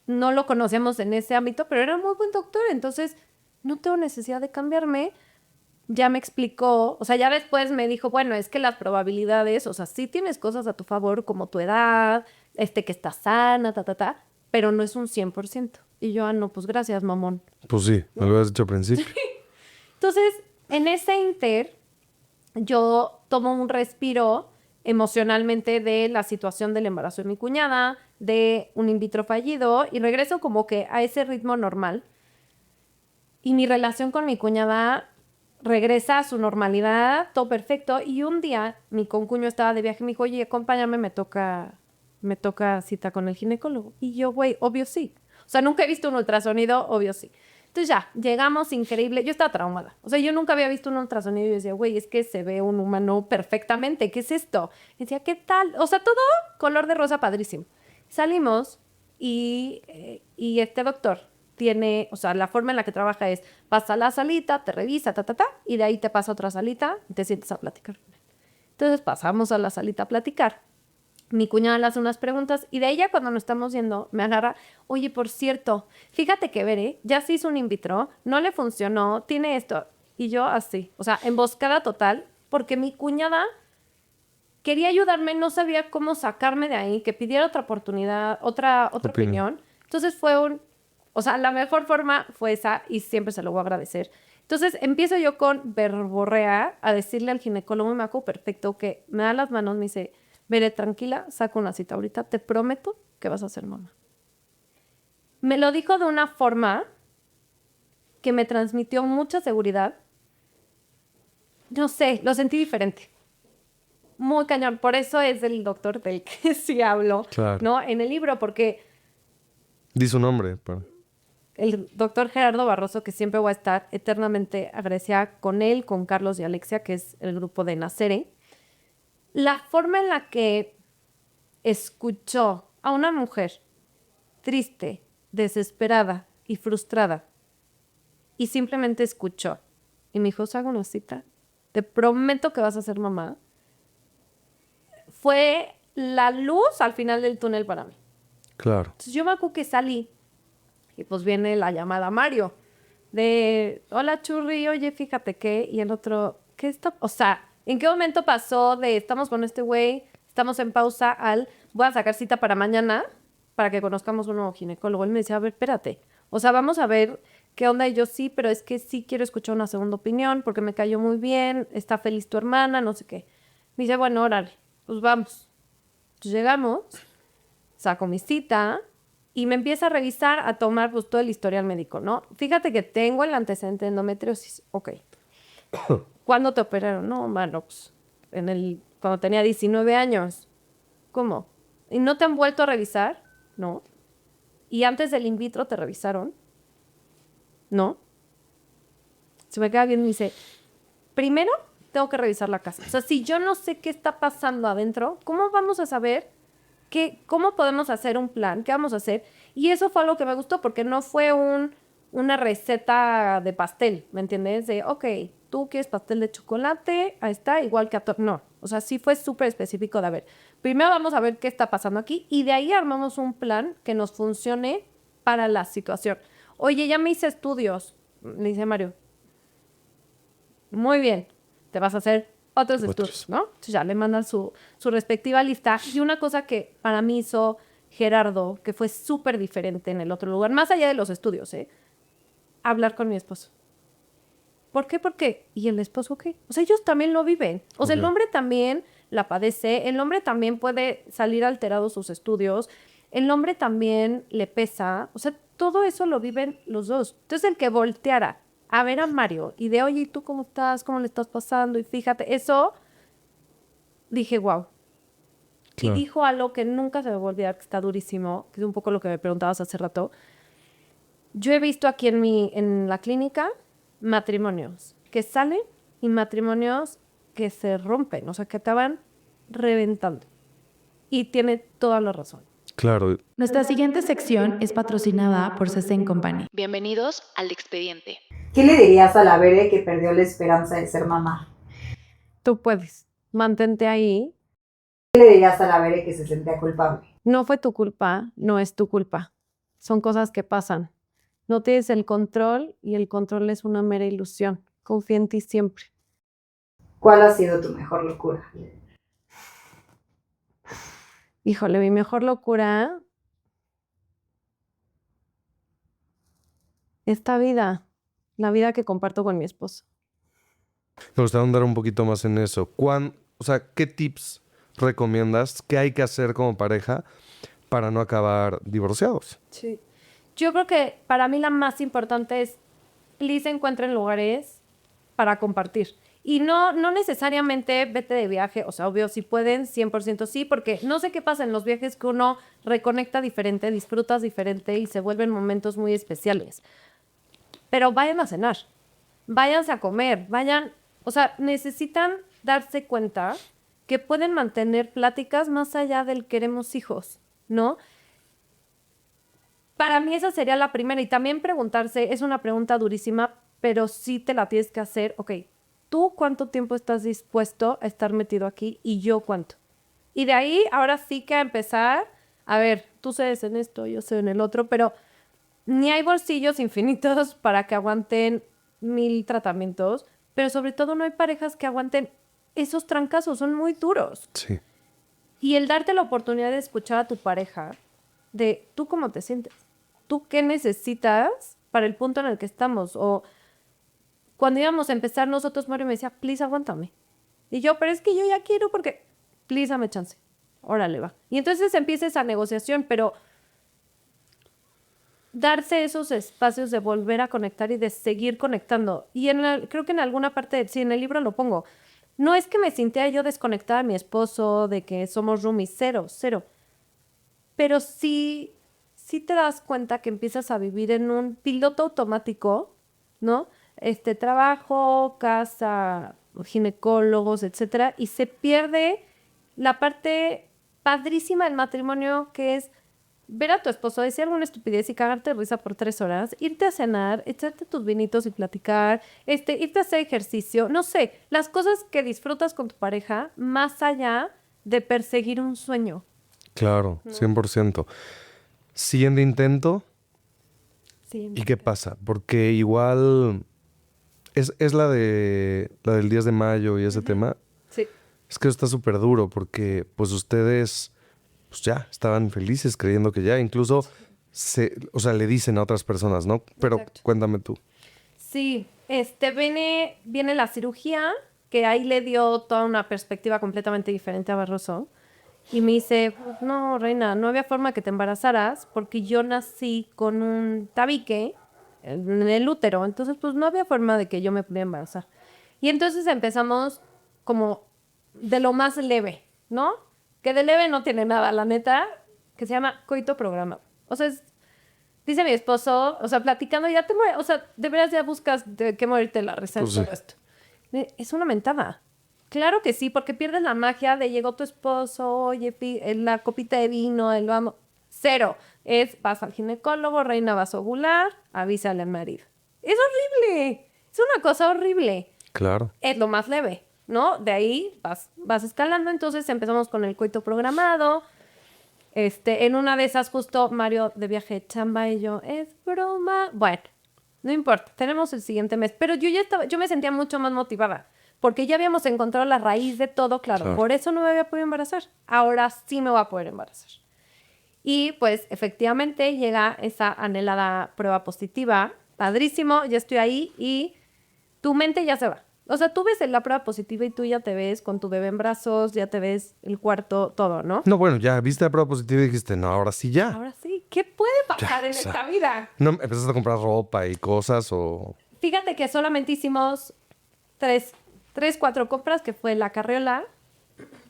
no lo conocíamos en ese ámbito, pero era un muy buen doctor, entonces no tengo necesidad de cambiarme. Ya me explicó, o sea, ya después me dijo, bueno, es que las probabilidades, o sea, sí tienes cosas a tu favor, como tu edad, que estás sana, pero no es un 100%. Y yo, no, pues gracias, mamón. Pues sí, me lo habías dicho al principio. Entonces, en ese inter, yo tomo un respiro emocionalmente de la situación del embarazo de mi cuñada, de un in vitro fallido, y regreso como que a ese ritmo normal. Y mi relación con mi cuñada regresa a su normalidad, todo perfecto. Y un día mi concuño estaba de viaje y me dijo, oye, acompáñame, me toca cita con el ginecólogo. Y yo, güey, obvio sí. O sea, nunca he visto un ultrasonido, obvio sí. Entonces ya, llegamos, increíble. Yo estaba traumada. O sea, yo nunca había visto un ultrasonido y yo decía, güey, es que se ve un humano perfectamente. ¿Qué es esto? Y decía, ¿qué tal? O sea, todo color de rosa padrísimo. Salimos y este doctor tiene, o sea, la forma en la que trabaja es, pasa a la salita, te revisa, y de ahí te pasa a otra salita y te sientes a platicar con él. Entonces pasamos a la salita a platicar. Mi cuñada le hace unas preguntas y de ella cuando nos estamos yendo me agarra, oye, por cierto, fíjate que Bere ya se hizo un in vitro, no le funcionó, tiene esto. Y yo así, o sea, emboscada total, porque mi cuñada quería ayudarme, no sabía cómo sacarme de ahí, que pidiera otra oportunidad, otra opinión. Entonces o sea, la mejor forma fue esa y siempre se lo voy a agradecer. Entonces empiezo yo con verborrea a decirle al ginecólogo, y me acuerdo perfecto, que me da las manos, me dice, Veré, tranquila, saco una cita ahorita, te prometo que vas a ser mamá. Me lo dijo de una forma que me transmitió mucha seguridad. No sé, lo sentí diferente. Muy cañón. Por eso es el doctor del que sí hablo, Claro. ¿no? En el libro, porque Di su nombre. el doctor Gerardo Barroso, que siempre voy a estar eternamente agradecida con él, con Carlos y Alexia, que es el grupo de Nacere. La forma en la que escuchó a una mujer triste, desesperada y frustrada y simplemente escuchó y me dijo, hago una cita, te prometo que vas a ser mamá, fue la luz al final del túnel para mí. Claro. Entonces yo me acuerdo que salí y pues viene la llamada a Mario de, hola Churri, oye, fíjate qué, y el otro, ¿qué está? O sea, ¿en qué momento pasó de estamos con este güey, estamos en pausa al voy a sacar cita para mañana para que conozcamos un nuevo ginecólogo? Él me decía, a ver, espérate, o sea, vamos a ver qué onda. Y yo sí, pero es que sí quiero escuchar una segunda opinión porque me cayó muy bien, está feliz tu hermana, no sé qué. Me dice, bueno, órale, pues vamos. Entonces llegamos, saco mi cita y me empieza a revisar, a tomar pues todo el historial médico, ¿no? Fíjate que tengo el antecedente de endometriosis. Ok. ¿Cuándo te operaron? No, mano, pues cuando tenía 19 años. ¿Cómo? ¿Y no te han vuelto a revisar? No. ¿Y antes del in vitro te revisaron? No. Se me queda bien y me dice, primero tengo que revisar la casa. O sea, si yo no sé qué está pasando adentro, ¿cómo vamos a saber cómo podemos hacer un plan? ¿Qué vamos a hacer? Y eso fue algo que me gustó porque no fue una receta de pastel, ¿me entiendes? De, ok, tú quieres pastel de chocolate, ahí está, igual que no. O sea, sí fue súper específico de, a ver, primero vamos a ver qué está pasando aquí y de ahí armamos un plan que nos funcione para la situación. Oye, ya me hice estudios, me dice Mario. Muy bien, te vas a hacer otros estudios, ¿no? Entonces ya le mandan su respectiva lista. Y una cosa que para mí hizo Gerardo, que fue súper diferente en el otro lugar, más allá de los estudios, hablar con mi esposo. ¿Por qué? Porque, ¿y el esposo qué? O sea, ellos también lo viven. O sea, el hombre también la padece, el hombre también puede salir alterado sus estudios, el hombre también le pesa, o sea, todo eso lo viven los dos. Entonces, el que volteara a ver a Mario y de, oye, ¿y tú cómo estás? ¿Cómo le estás pasando? Y fíjate, eso, dije, wow. Claro. Y dijo algo que nunca se me va a olvidar, que está durísimo, que es un poco lo que me preguntabas hace rato. Yo he visto aquí en la clínica matrimonios que salen y matrimonios que se rompen, o sea, que acaban reventando. Y tiene toda la razón. Claro. Nuestra siguiente sección es patrocinada por Sesen Company. Bienvenidos al Expediente. ¿Qué le dirías a la Bere que perdió la esperanza de ser mamá? Tú puedes, mantente ahí. ¿Qué le dirías a la Bere que se sentía culpable? No fue tu culpa, no es tu culpa. Son cosas que pasan. No tienes el control y el control es una mera ilusión. Confía en ti siempre. ¿Cuál ha sido tu mejor locura? Híjole, mi mejor locura. Esta vida, la vida que comparto con mi esposo. Me gustaría andar un poquito más en eso. O sea, ¿qué tips recomiendas? ¿Qué hay que hacer como pareja para no acabar divorciados? Sí. Yo creo que para mí la más importante es, please encuentren lugares para compartir. Y no necesariamente vete de viaje, o sea, obvio, si pueden, 100% sí, porque no sé qué pasa en los viajes que uno reconecta diferente, disfrutas diferente y se vuelven momentos muy especiales. Pero vayan a cenar, váyanse a comer, o sea, necesitan darse cuenta que pueden mantener pláticas más allá del queremos hijos, ¿no? Para mí esa sería la primera. Y también preguntarse, es una pregunta durísima, pero sí te la tienes que hacer. Ok, ¿tú cuánto tiempo estás dispuesto a estar metido aquí y yo cuánto? Y de ahí, ahora sí que a empezar, a ver, tú cedes en esto, yo cedo en el otro, pero ni hay bolsillos infinitos para que aguanten 1000 tratamientos, pero sobre todo no hay parejas que aguanten esos trancazos, son muy duros. Sí. Y el darte la oportunidad de escuchar a tu pareja, de tú cómo te sientes, tú qué necesitas para el punto en el que estamos. O cuando íbamos a empezar nosotros, Mario me decía, please, aguántame. Y yo, pero es que yo ya quiero porque, please, dame chance. Órale, va. Y entonces empieza esa negociación, pero darse esos espacios de volver a conectar y de seguir conectando. Y creo que en alguna parte, sí, en el libro lo pongo. No es que me sintiera yo desconectada de mi esposo, de que somos roomies, cero. Pero sí te das cuenta que empiezas a vivir en un piloto automático, ¿no? Trabajo, casa, ginecólogos, etcétera, y se pierde la parte padrísima del matrimonio, que es ver a tu esposo decir alguna estupidez y cagarte de risa por 3 horas, irte a cenar, echarte tus vinitos y platicar, irte a hacer ejercicio, no sé, las cosas que disfrutas con tu pareja, más allá de perseguir un sueño. Claro, 100%. Siguiente intento. Sí. ¿Y qué pasa? Porque igual es la del 10 de mayo y ese tema. Sí. Es que está súper duro porque pues ustedes pues ya estaban felices creyendo que ya incluso le dicen a otras personas, ¿no? Pero Exacto. cuéntame tú. Sí, viene la cirugía, que ahí le dio toda una perspectiva completamente diferente a Barroso. Y me dice, no, reina, no había forma que te embarazaras porque yo nací con un tabique en el útero. Entonces, pues no había forma de que yo me pudiera embarazar. Y entonces empezamos como de lo más leve, ¿no? Que de leve no tiene nada, la neta, que se llama coito programa. O sea, dice mi esposo, o sea, platicando, ya te mueres, o sea, de veras ya buscas de qué morirte la risa Pues y todo esto. Es una mentada. Claro que sí, porque pierdes la magia de llegó tu esposo, oye, la copita de vino, el vamos. Cero. Vas al ginecólogo, reina vasovular, avísale al marido. Es horrible. Es una cosa horrible. Claro. Es lo más leve, ¿no? De ahí vas escalando. Entonces empezamos con el coito programado. En una de esas justo Mario de viaje de chamba y yo, es broma. Bueno, no importa, tenemos el siguiente mes. Pero yo me sentía mucho más motivada, porque ya habíamos encontrado la raíz de todo, claro. Por eso no me había podido embarazar. Ahora sí me voy a poder embarazar. Y pues efectivamente llega esa anhelada prueba positiva. Padrísimo, ya estoy ahí y tu mente ya se va. O sea, tú ves la prueba positiva y tú ya te ves con tu bebé en brazos, ya te ves el cuarto, todo, ¿no? No, bueno, ya viste la prueba positiva y dijiste, no, ahora sí ya. Ahora sí, ¿qué puede pasar en esta vida? No, empezaste a comprar ropa y cosas o... Fíjate que solamente hicimos 4 compras, que fue la carriola.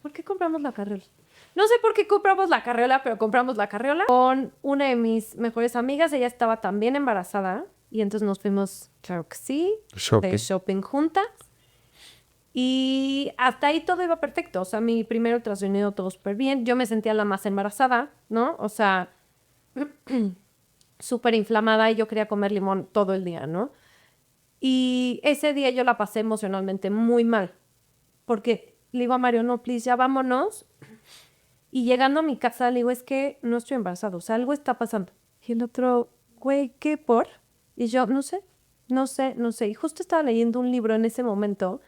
¿Por qué compramos la carriola? No sé por qué compramos la carriola, pero compramos la carriola con una de mis mejores amigas. Ella estaba también embarazada y entonces nos fuimos, claro que sí, de shopping juntas. Y hasta ahí todo iba perfecto. O sea, mi primer ultrasonido todo súper bien. Yo me sentía la más embarazada, ¿no? O sea, súper inflamada y yo quería comer limón todo el día, ¿no? Y ese día yo la pasé emocionalmente muy mal. Porque le digo a Mario, no, please, ya vámonos. Y llegando a mi casa le digo, es que no estoy embarazada. O sea, algo está pasando. Y el otro, güey, ¿qué por? Y yo, no sé. Y justo estaba leyendo un libro en ese momento.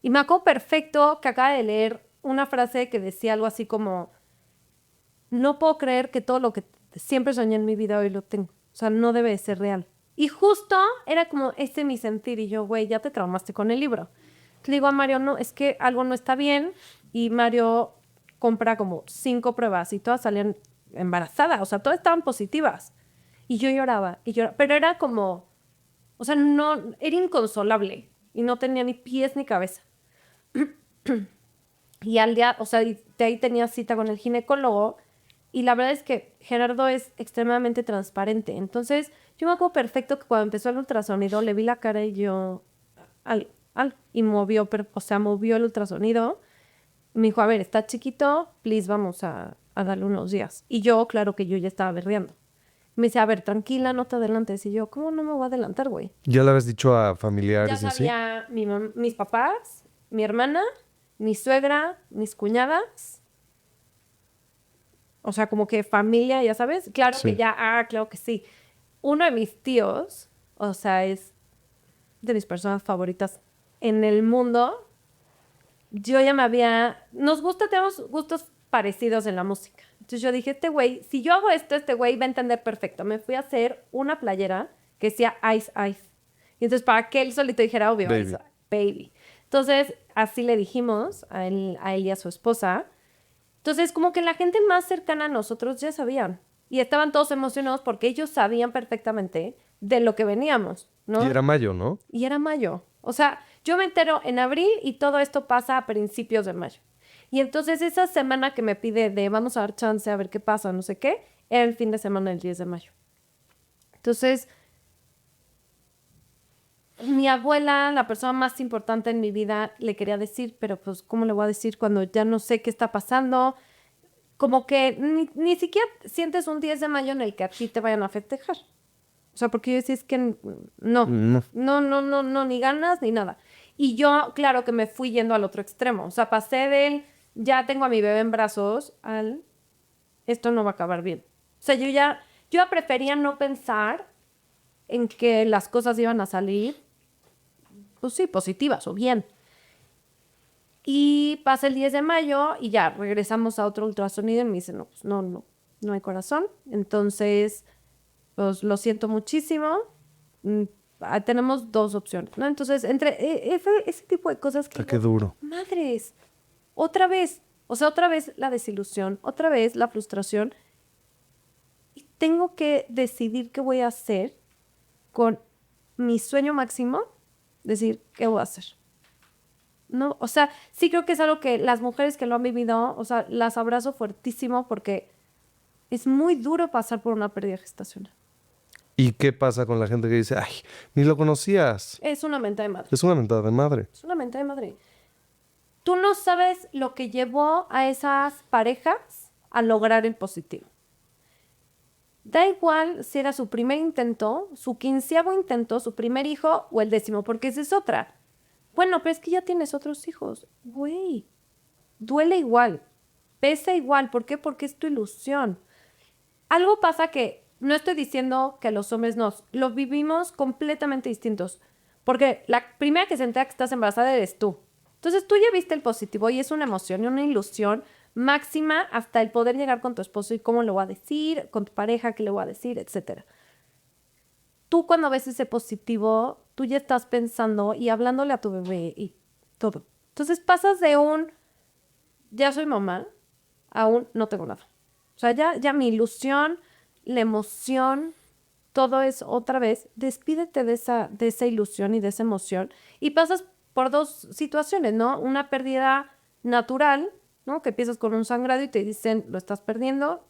Y me acuerdo perfecto que acaba de leer una frase que decía algo así como, no puedo creer que todo lo que siempre soñé en mi vida hoy lo tengo. O sea, no debe de ser real. Y justo era como mi sentir. Y yo, güey, ya te traumaste con el libro. Le digo a Mario, no, es que algo no está bien. Y Mario compra como 5 pruebas y todas salían embarazadas. O sea, todas estaban positivas. Y yo lloraba. Pero era como, o sea, no, era inconsolable. Y no tenía ni pies ni cabeza. Y al día, o sea, de ahí tenía cita con el ginecólogo y la verdad es que Gerardo es extremadamente transparente. Entonces, yo me acuerdo perfecto que cuando empezó el ultrasonido le vi la cara y yo, y movió el ultrasonido. Me dijo, a ver, está chiquito, please, vamos a darle unos días. Y yo, claro que yo ya estaba berreando. Me dice, a ver, tranquila, no te adelantes. Y yo, ¿cómo no me voy a adelantar, güey? ¿Ya le habías dicho a familiares Ya así? sabía mis papás, mi hermana, mi suegra, mis cuñadas. O sea, como que familia, ya sabes. Claro Sí. que claro que sí. Uno de mis tíos, o sea, es de mis personas favoritas en el mundo. Yo ya tenemos gustos parecidos en la música. Entonces yo dije, este güey, si yo hago esto, este güey va a entender perfecto. Me fui a hacer una playera que decía Ice Ice. Y entonces para que él solito dijera, obvio, Baby. Ice, Baby. Entonces así le dijimos a él y a su esposa. Entonces como que la gente más cercana a nosotros ya sabían. Y estaban todos emocionados porque ellos sabían perfectamente de lo que veníamos, ¿no? Y era mayo, ¿no? Y era mayo. O sea, yo me entero en abril y todo esto pasa a principios de mayo. Y entonces esa semana que me pide de vamos a dar chance a ver qué pasa, no sé qué, era el fin de semana del 10 de mayo. Entonces, mi abuela, la persona más importante en mi vida, le quería decir, pero pues, ¿cómo le voy a decir cuando ya no sé qué está pasando? Como que ni siquiera sientes un 10 de mayo en el que a ti te vayan a festejar. O sea, porque yo decía, es que no, ni ganas ni nada. Y yo, claro que me fui yendo al otro extremo. O sea, pasé del ya tengo a mi bebé en brazos, esto no va a acabar bien. O sea, yo ya prefería no pensar en que las cosas iban a salir, pues sí, positivas o bien. Y pasa el 10 de mayo y ya regresamos a otro ultrasonido y me dicen, no, pues no hay corazón. Entonces, pues lo siento muchísimo. Tenemos 2 opciones, ¿no? Entonces, entre ese tipo de cosas que... Qué duro. Madres, otra vez. O sea, otra vez la desilusión, otra vez la frustración. Y tengo que decidir qué voy a hacer con mi sueño máximo. Decir, ¿qué voy a hacer? No, o sea, sí creo que es algo que las mujeres que lo han vivido, o sea, las abrazo fuertísimo porque es muy duro pasar por una pérdida gestacional. ¿Y qué pasa con la gente que dice, ay, ni lo conocías? Es una mentada de madre. Es una mentada de madre. Es una mentada de madre. Tú no sabes lo que llevó a esas parejas a lograr el positivo. Da igual si era su primer intento, su 15º intento, su primer hijo o el 10º, porque esa es otra. Bueno, pero es que ya tienes otros hijos. Güey, duele igual, pesa igual. ¿Por qué? Porque es tu ilusión. Algo pasa que, no estoy diciendo que los hombres no, lo vivimos completamente distintos. Porque la primera que se entera que estás embarazada eres tú. Entonces tú ya viste el positivo y es una emoción y una ilusión máxima hasta el poder llegar con tu esposo y cómo lo va a decir, con tu pareja, qué le voy a decir, etcétera. Tú cuando ves ese positivo, tú ya estás pensando y hablándole a tu bebé y todo. Entonces pasas de ya soy mamá, a no tengo nada. O sea, ya mi ilusión, la emoción, todo es otra vez, despídete de esa ilusión y de esa emoción y pasas por 2 situaciones, ¿no? Una pérdida natural, ¿no? Que empiezas con un sangrado y te dicen, lo estás perdiendo,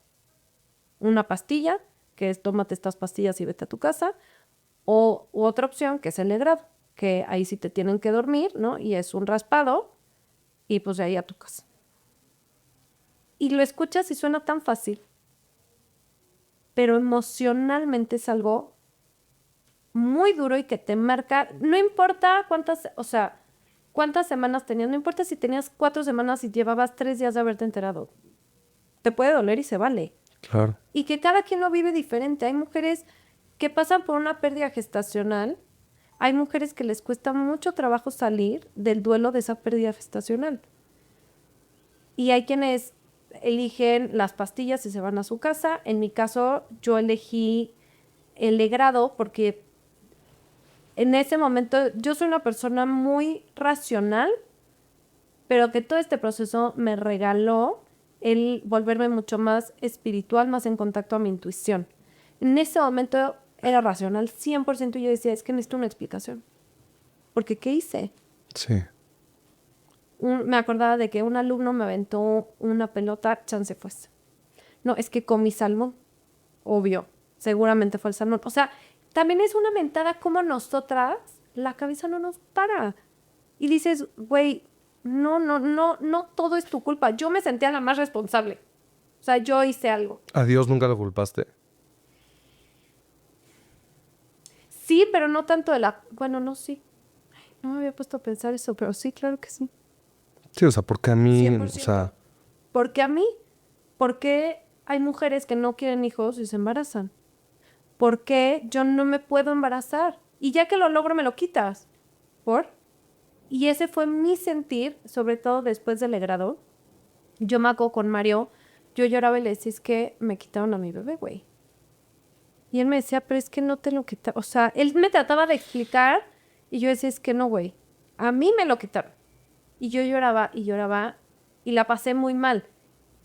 una pastilla, que es tómate estas pastillas y vete a tu casa, u otra opción, que es el legrado, que ahí sí te tienen que dormir, ¿no? Y es un raspado y pues de ahí a tu casa. Y lo escuchas y suena tan fácil, pero emocionalmente es algo muy duro y que te marca, no importa cuántas semanas tenías, no importa si tenías 4 semanas y llevabas 3 días de haberte enterado, te puede doler y se vale. Claro. Y que cada quien lo vive diferente. Hay mujeres que pasan por una pérdida gestacional, hay mujeres que les cuesta mucho trabajo salir del duelo de esa pérdida gestacional. Y hay quienes eligen las pastillas y se van a su casa. En mi caso, yo elegí el legrado porque en ese momento yo soy una persona muy racional, pero que todo este proceso me regaló el volverme mucho más espiritual, más en contacto a mi intuición. En ese momento era racional 100% y yo decía, es que necesito una explicación. Porque ¿qué hice? Sí. Me acordaba de que un alumno me aventó una pelota, chance fue. No, es que comí salmón. Obvio, seguramente fue el salmón. O sea, también es una mentada como nosotras, la cabeza no nos para. Y dices, güey, no todo es tu culpa. Yo me sentía la más responsable. O sea, yo hice algo. ¿A Dios nunca lo culpaste? Sí, pero no tanto Bueno, no, sí. No me había puesto a pensar eso, pero sí, claro que sí. Sí, o sea, porque a mí, 100%. o sea... ¿Por qué a mí? ¿Por qué hay mujeres que no quieren hijos y se embarazan? ¿Por qué yo no me puedo embarazar? Y ya que lo logro, me lo quitas. ¿Por? Y ese fue mi sentir, sobre todo después del legrado. Yo me acuerdo con Mario, yo lloraba y le decía, es que me quitaron a mi bebé, güey. Y él me decía, pero es que no te lo quitaron. O sea, él me trataba de explicar y yo decía, es que no, güey. A mí me lo quitaron. Y yo lloraba y la pasé muy mal.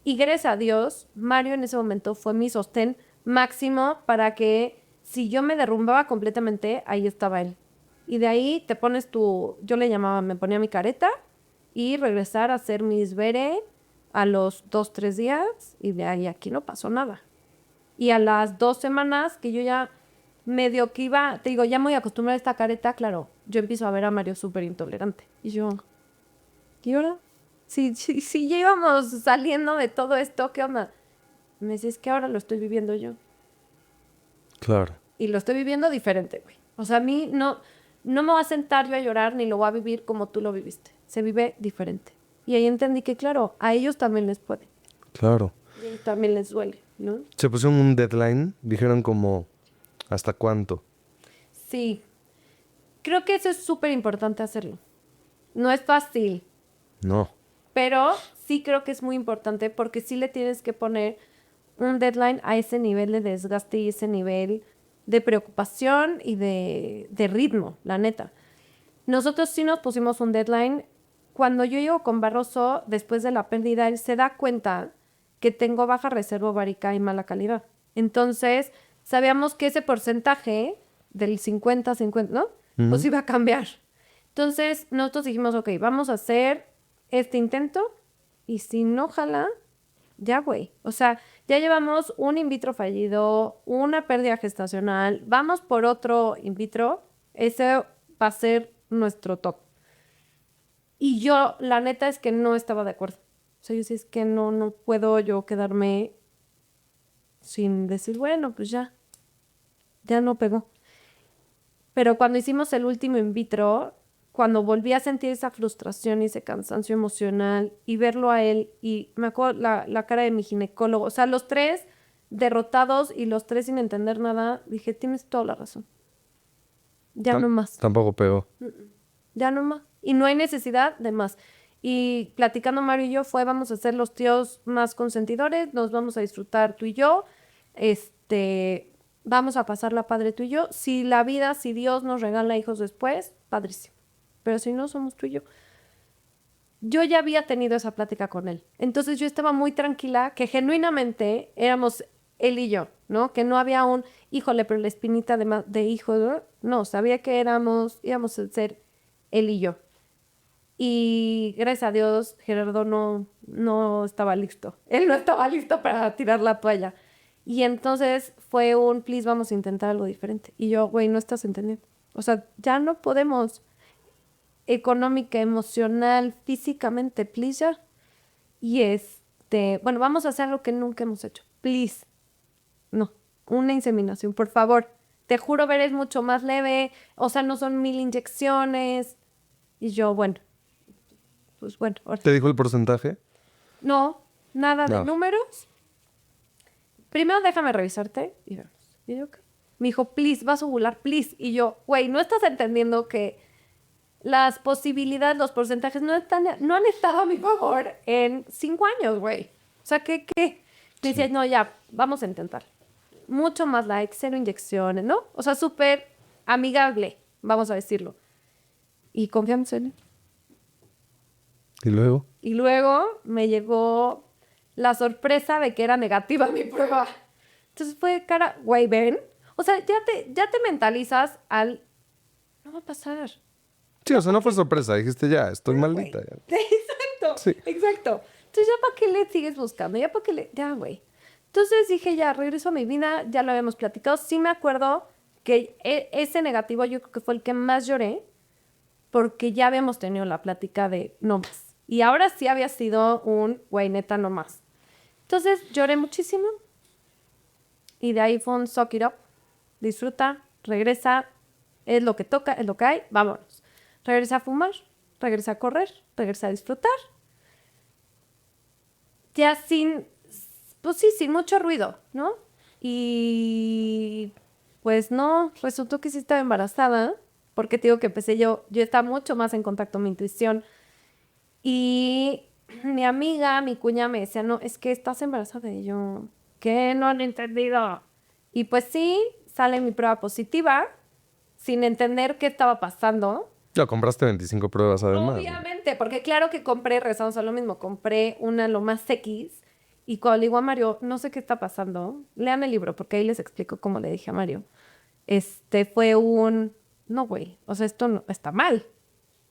Y gracias a Dios, Mario en ese momento fue mi sostén máximo para que si yo me derrumbaba completamente, ahí estaba él. Y de ahí te pones yo le llamaba, me ponía mi careta y regresar a hacer mis bere a los 2, 3 días y de ahí aquí no pasó nada. Y a las 2 semanas que yo ya medio que iba, te digo, ya muy acostumbrada a esta careta, claro, yo empiezo a ver a Mario súper intolerante. Y yo, ¿y ahora? Si ya íbamos saliendo de todo esto, ¿qué onda? Me dice, es que ahora lo estoy viviendo yo. Claro. Y lo estoy viviendo diferente, güey. O sea, a mí no me voy a sentar yo a llorar ni lo voy a vivir como tú lo viviste. Se vive diferente. Y ahí entendí que, claro, a ellos también les puede. Claro. Y a ellos también les duele, ¿no? Se pusieron un deadline, dijeron como, ¿hasta cuánto? Sí. Creo que eso es súper importante hacerlo. No es fácil, No. pero sí creo que es muy importante porque sí le tienes que poner un deadline a ese nivel de desgaste y ese nivel de preocupación y de ritmo, la neta. Nosotros sí nos pusimos un deadline. Cuando yo llego con Barroso, después de la pérdida, él se da cuenta que tengo baja reserva ovárica y mala calidad. Entonces, sabíamos que ese porcentaje del 50-50, ¿no? Pues iba a cambiar. Entonces, nosotros dijimos, ok, vamos a hacer este intento y si no jala, ya, güey. O sea, ya llevamos un in vitro fallido, una pérdida gestacional, vamos por otro in vitro. Ese va a ser nuestro top. Y yo, la neta, es que no estaba de acuerdo. O sea, yo sí es que no puedo yo quedarme sin decir, bueno, pues ya no pegó. Pero cuando hicimos el último in vitro, cuando volví a sentir esa frustración y ese cansancio emocional y verlo a él, y me acuerdo la cara de mi ginecólogo, o sea, los tres derrotados y los tres sin entender nada, dije, tienes toda la razón. Ya no más. Tampoco pegó. Ya no más. Y no hay necesidad de más. Y platicando Mario y yo vamos a ser los tíos más consentidores, nos vamos a disfrutar tú y yo, vamos a pasarla padre tú y yo. Si Dios nos regala hijos después, padrísimo. Pero si no, somos tú y yo. Yo ya había tenido esa plática con él. Entonces yo estaba muy tranquila que genuinamente éramos él y yo, ¿no? Que no había híjole, pero la espinita de hijo, ¿no? No, sabía que íbamos a ser él y yo. Y gracias a Dios, Gerardo no estaba listo. Él no estaba listo para tirar la toalla. Y entonces fue please, vamos a intentar algo diferente. Y yo, güey, no estás entendiendo. O sea, ya no podemos económica, emocional, físicamente, please ya. Y bueno, vamos a hacer algo que nunca hemos hecho. Please. No, una inseminación, por favor. Te juro, ver, es mucho más leve. O sea, no son 1000 inyecciones. Y yo, bueno. Pues bueno. Ahora. ¿Te dijo el porcentaje? No, nada de números. Primero déjame revisarte y vemos. Y yo, ¿qué? Me dijo, please, vas a ovular, please. Y yo, güey, ¿no estás entendiendo que las posibilidades, los porcentajes no han estado a mi favor en 5 años, güey? O sea, ¿qué? Me decía, no, ya, vamos a intentar. Mucho más light, 0 inyecciones, ¿no? O sea, súper amigable, vamos a decirlo. Y confiamos en él. ¿Y luego? Y luego me llegó la sorpresa de que era negativa mi prueba. Entonces fue cara, güey, ven. O sea, ya te mentalizas no va a pasar. Sí, o sea, no fue sorpresa. Dijiste, ya, estoy maldita. Ya. Exacto, sí. Exacto. Entonces, ¿ya para qué le sigues buscando? Ya, güey. Entonces dije, ya, regreso a mi vida. Ya lo habíamos platicado. Sí me acuerdo que ese negativo yo creo que fue el que más lloré porque ya habíamos tenido la plática de no más. Y ahora sí había sido güey, neta, no más. Entonces lloré muchísimo. Y de ahí fue un suck it up. Disfruta, regresa. Es lo que toca, es lo que hay. Vámonos. Regresa a fumar, regresa a correr, regresa a disfrutar. Ya sin mucho ruido, ¿no? Y pues no, resultó que sí estaba embarazada. Porque te digo que empecé yo estaba mucho más en contacto con mi intuición. Y mi amiga, mi cuña me decía, no, es que estás embarazada. Y yo, ¿qué? No han entendido. Y pues sí, sale mi prueba positiva, sin entender qué estaba pasando. Ya compraste 25 pruebas además. Obviamente, porque claro que regresamos a lo mismo, compré una lo más X. Y cuando le digo a Mario, no sé qué está pasando, lean el libro, porque ahí les explico cómo le dije a Mario. Fue no, güey, o sea, esto no, está mal.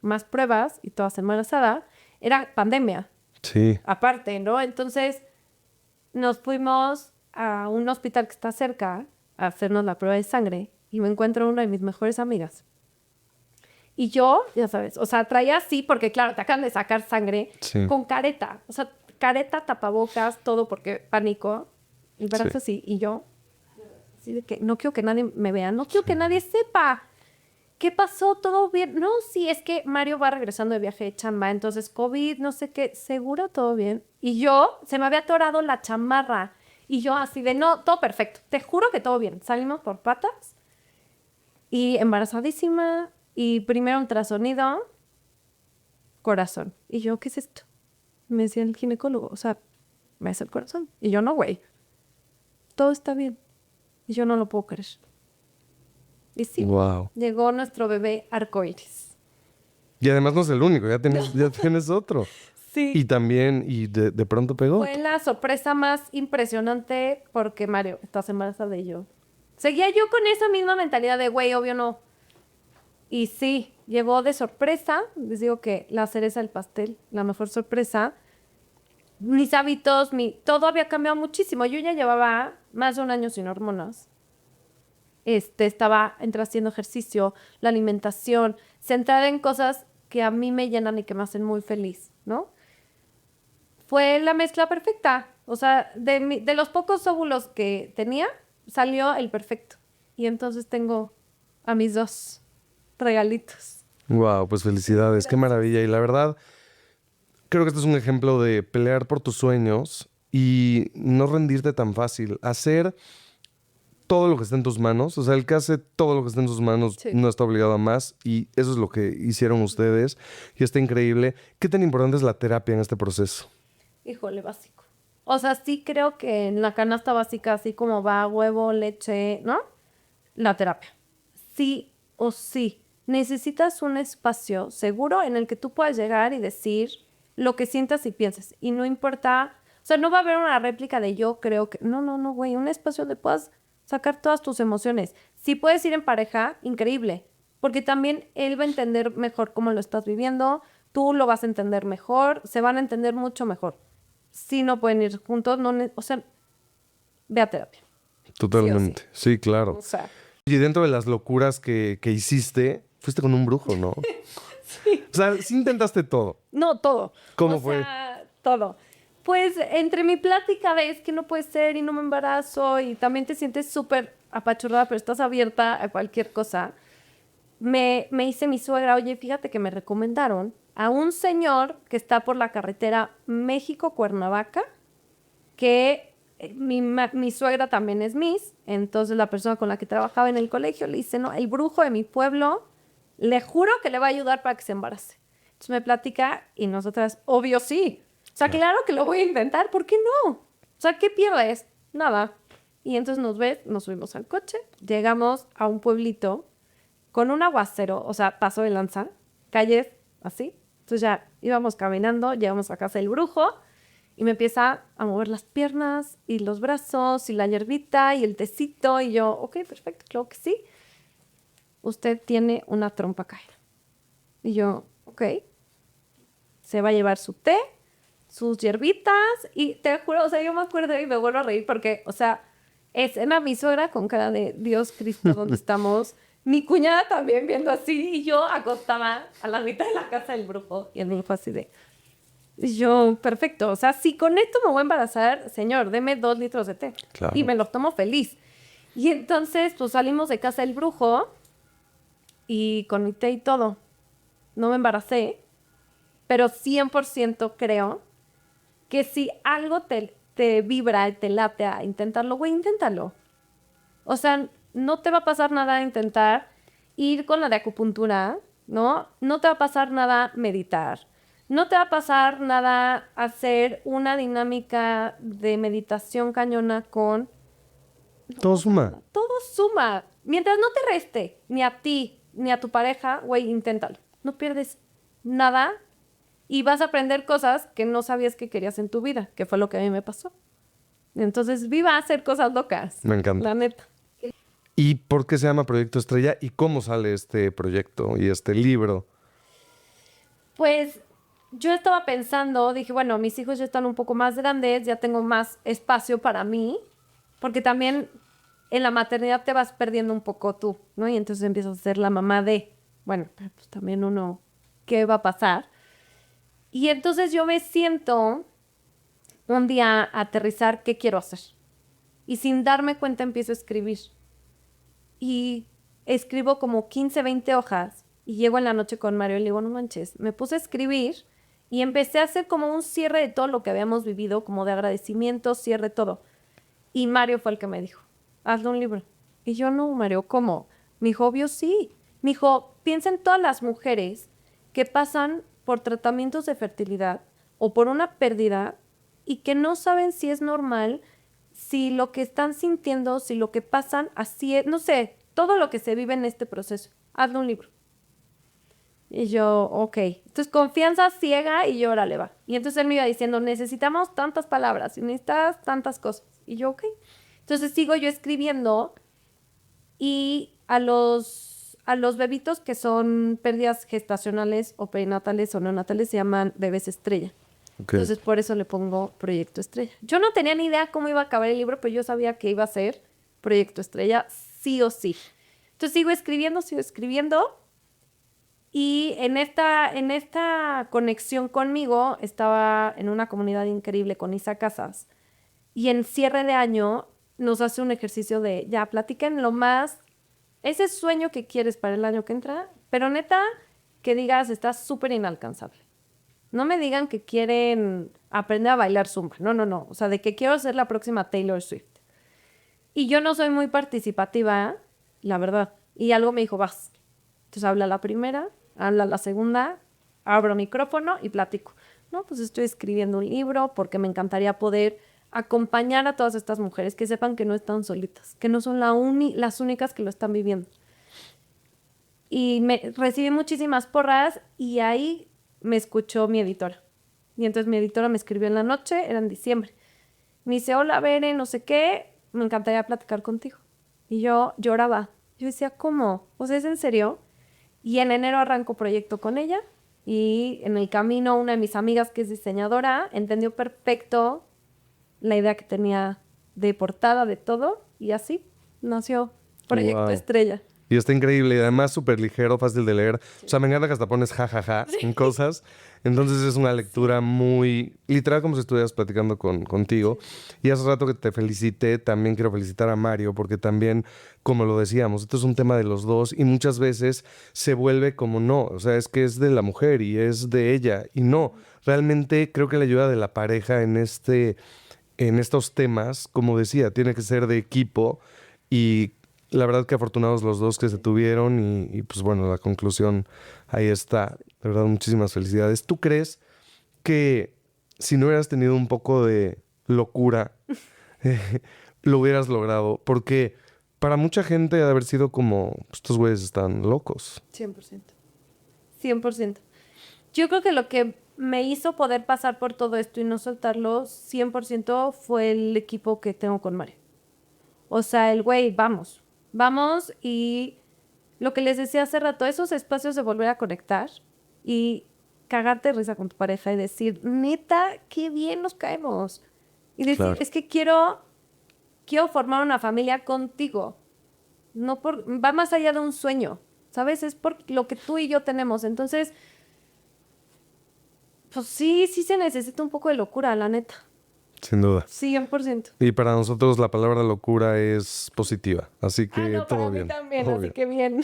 Más pruebas y todas embarazadas. Era pandemia. Sí. Aparte, ¿no? Entonces nos fuimos a un hospital que está cerca a hacernos la prueba de sangre y me encuentro una de mis mejores amigas. Y yo, ya sabes, o sea, traía así porque, claro, te acaban de sacar sangre con careta. O sea, careta, tapabocas, todo porque pánico. El brazo así. Y yo, así de que no quiero que nadie me vea, no quiero que nadie sepa. ¿qué pasó? ¿Todo bien? No, sí, es que Mario va regresando de viaje de chamba, entonces COVID, no sé qué, ¿seguro todo bien? Y yo, se me había atorado la chamarra. Y yo así de, no, todo perfecto. Te juro que todo bien. Salimos por patas y embarazadísima y primero ultrasonido, corazón. Y yo, ¿qué es esto? Me decía el ginecólogo, o sea, me hace el corazón. Y yo, no, güey, todo está bien. Y yo no lo puedo creer. Y sí, Wow. llegó nuestro bebé arcoíris. Y además no es el único, ya tienes otro. Sí. Y también, de pronto pegó. Fue la sorpresa más impresionante porque, Mario, estás embarazada de yo. Seguía yo con esa misma mentalidad de, güey, obvio no. Y sí, llegó de sorpresa. Les digo que la cereza del pastel, la mejor sorpresa. Mis hábitos, todo había cambiado muchísimo. Yo ya llevaba más de un año sin hormonas. Estaba haciendo ejercicio, la alimentación, centrada en cosas que a mí me llenan y que me hacen muy feliz, ¿no? Fue la mezcla perfecta. O sea, de los pocos óvulos que tenía, salió el perfecto. Y entonces tengo a mis 2 regalitos. Wow, pues felicidades, qué maravilla. Y la verdad, creo que este es un ejemplo de pelear por tus sueños y no rendirte tan fácil. Hacer todo lo que está en tus manos. O sea, el que hace todo lo que está en sus manos Sí. no está obligado a más. Y eso es lo que hicieron ustedes. Y está increíble. ¿Qué tan importante es la terapia en este proceso? Híjole, básico. O sea, sí creo que en la canasta básica, así como va huevo, leche, ¿no? La terapia. Sí o sí. Necesitas un espacio seguro en el que tú puedas llegar y decir lo que sientas y pienses. Y no importa, o sea, no va a haber una réplica de yo creo que... No, güey. Un espacio donde puedas sacar todas tus emociones. Si puedes ir en pareja, increíble. Porque también él va a entender mejor cómo lo estás viviendo. Tú lo vas a entender mejor. Se van a entender mucho mejor. Si no pueden ir juntos, o sea, ve a terapia. Totalmente. Sí, claro. O sea, Y dentro de las locuras que hiciste, fuiste con un brujo, ¿no? sí. O sea, sí intentaste todo. No, todo. ¿Cómo fue? Todo. Pues entre mi plática ves que no puede ser y no me embarazo y también te sientes súper apachurrada, pero estás abierta a cualquier cosa. Me dice mi suegra, oye, fíjate que me recomendaron a un señor que está por la carretera México-Cuernavaca, que mi suegra también es Miss, entonces la persona con la que trabajaba en el colegio le dice, no, el brujo de mi pueblo, le juro que le va a ayudar para que se embarace. Entonces me platica y nosotras, obvio sí. O sea, claro que lo voy a intentar, ¿por qué no? O sea, ¿qué pierdes? Nada. Y entonces nos subimos al coche, llegamos a un pueblito con un aguacero, o sea, paso de lanza, calles así. Entonces ya íbamos caminando, llegamos a casa del brujo y me empieza a mover las piernas y los brazos y la hierbita y el tecito y yo, ok, perfecto, claro que sí. Usted tiene una trompa caída. Y yo, ok. Se va a llevar su té, sus hierbitas y te juro, o sea, yo me acuerdo y me vuelvo a reír porque, o sea, era mi suegra con cara de Dios Cristo, ¿dónde estamos? Mi cuñada también viendo así y yo acostada a la mitad de la casa del brujo y el brujo así de... Y yo, perfecto, o sea, si con esto me voy a embarazar, señor, deme 2 litros de té. Claro. Y me los tomo feliz. Y entonces, pues salimos de casa del brujo y con mi té y todo. No me embaracé, pero 100% creo que si algo te vibra, te late a intentarlo, güey, inténtalo. O sea, no te va a pasar nada a intentar ir con la de acupuntura, ¿no? No te va a pasar nada meditar. No te va a pasar nada hacer una dinámica de meditación cañona con... Todo suma. Todo suma. Mientras no te reste ni a ti ni a tu pareja, güey, inténtalo. No pierdes nada y vas a aprender cosas que no sabías que querías en tu vida, que fue lo que a mí me pasó. Entonces, viva a hacer cosas locas. Me encanta. La neta. ¿Y por qué se llama Proyecto Estrella? ¿Y cómo sale este proyecto y este libro? Pues yo estaba pensando, dije, bueno, mis hijos ya están un poco más grandes, ya tengo más espacio para mí, porque también en la maternidad te vas perdiendo un poco tú, ¿no? Y entonces empiezas a ser la mamá de, bueno, pero pues también uno, ¿qué va a pasar? Y entonces yo me siento un día a aterrizar qué quiero hacer. Y sin darme cuenta empiezo a escribir. Y escribo como 15, 20 hojas y llego en la noche con Mario y le digo, no manches, me puse a escribir y empecé a hacer como un cierre de todo lo que habíamos vivido, como de agradecimiento, cierre todo. Y Mario fue el que me dijo, hazle un libro. Y yo, no, Mario, ¿cómo? Me dijo, obvio sí. Me dijo, piensa en todas las mujeres que pasan por tratamientos de fertilidad o por una pérdida y que no saben si es normal, si lo que están sintiendo, si lo que pasan, así es, no sé, todo lo que se vive en este proceso. Hazle un libro. Y yo, ok. Entonces, confianza ciega y yo, órale, va. Y entonces él me iba diciendo, necesitamos tantas palabras y necesitas tantas cosas. Y yo, ok. Entonces sigo yo escribiendo y a los bebitos que son pérdidas gestacionales o perinatales o neonatales se llaman bebés estrella. Okay. Entonces, por eso le pongo Proyecto Estrella. Yo no tenía ni idea cómo iba a acabar el libro, pero yo sabía que iba a ser Proyecto Estrella sí o sí. Entonces, sigo escribiendo. Y en esta conexión conmigo, estaba en una comunidad increíble con Isa Casas. Y en cierre de año nos hace un ejercicio de, ya, platiquen lo más, ese sueño que quieres para el año que entra, pero neta, que digas, está súper inalcanzable. No me digan que quieren aprender a bailar zumba. No. O sea, de que quiero ser la próxima Taylor Swift. Y yo no soy muy participativa, la verdad. Y algo me dijo, vas. Entonces habla la primera, habla la segunda, abro micrófono y platico. No, pues estoy escribiendo un libro porque me encantaría poder acompañar a todas estas mujeres que sepan que no están solitas, que no son las únicas que lo están viviendo. Y recibí muchísimas porras y ahí me escuchó mi editora. Y entonces mi editora me escribió en la noche, era en diciembre. Me dice, hola, Bere, no sé qué, me encantaría platicar contigo. Y yo lloraba. Yo decía, ¿cómo? O sea, ¿es en serio? Y en enero arranco proyecto con ella. Y en el camino una de mis amigas que es diseñadora entendió perfecto la idea que tenía de portada, de todo. Y así nació Proyecto Estrella. Y está increíble, y además súper ligero, fácil de leer. Sí. O sea, me encanta que hasta pones jajaja en cosas. Entonces es una lectura muy literal, como si estuvieras platicando contigo. Sí. Y hace rato que te felicité, también quiero felicitar a Mario, porque también, como lo decíamos, esto es un tema de los dos y muchas veces se vuelve como no. O sea, es que es de la mujer y es de ella. Y no, realmente creo que la ayuda de la pareja en estos temas, como decía, tiene que ser de equipo y la verdad que afortunados los dos que se tuvieron y pues bueno, la conclusión ahí está. De verdad, muchísimas felicidades. ¿Tú crees que si no hubieras tenido un poco de locura, lo hubieras logrado? Porque para mucha gente ha de haber sido como, estos güeyes están locos. 100%. 100%. Yo creo que lo que me hizo poder pasar por todo esto y no soltarlo 100% fue el equipo que tengo con Mario. O sea, el güey, vamos, y lo que les decía hace rato, esos espacios de volver a conectar y cagarte de risa con tu pareja y decir, neta, qué bien nos caemos. Y decir, claro, es que quiero formar una familia contigo. Va más allá de un sueño, ¿sabes? Es por lo que tú y yo tenemos. Entonces, pues sí se necesita un poco de locura, la neta. Sin duda. 100%. Y para nosotros la palabra locura es positiva, así que todo bien. Para mí también, así que bien.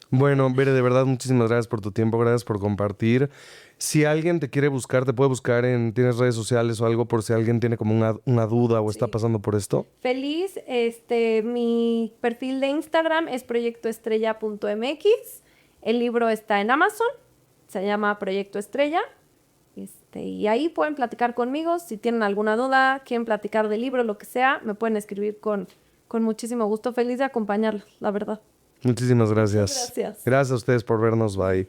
Bueno, Bere, de verdad, muchísimas gracias por tu tiempo, gracias por compartir. Si alguien te quiere buscar, te puede buscar ¿tienes redes sociales o algo por si alguien tiene como una duda o está pasando por esto? Feliz, mi perfil de Instagram es proyectoestrella.mx. El libro está en Amazon, se llama Proyecto Estrella. Y ahí pueden platicar conmigo. Si tienen alguna duda, quieren platicar del libro, lo que sea, me pueden escribir con muchísimo gusto. Feliz de acompañarlos, la verdad. Muchísimas gracias. Gracias. Gracias a ustedes por vernos. Bye.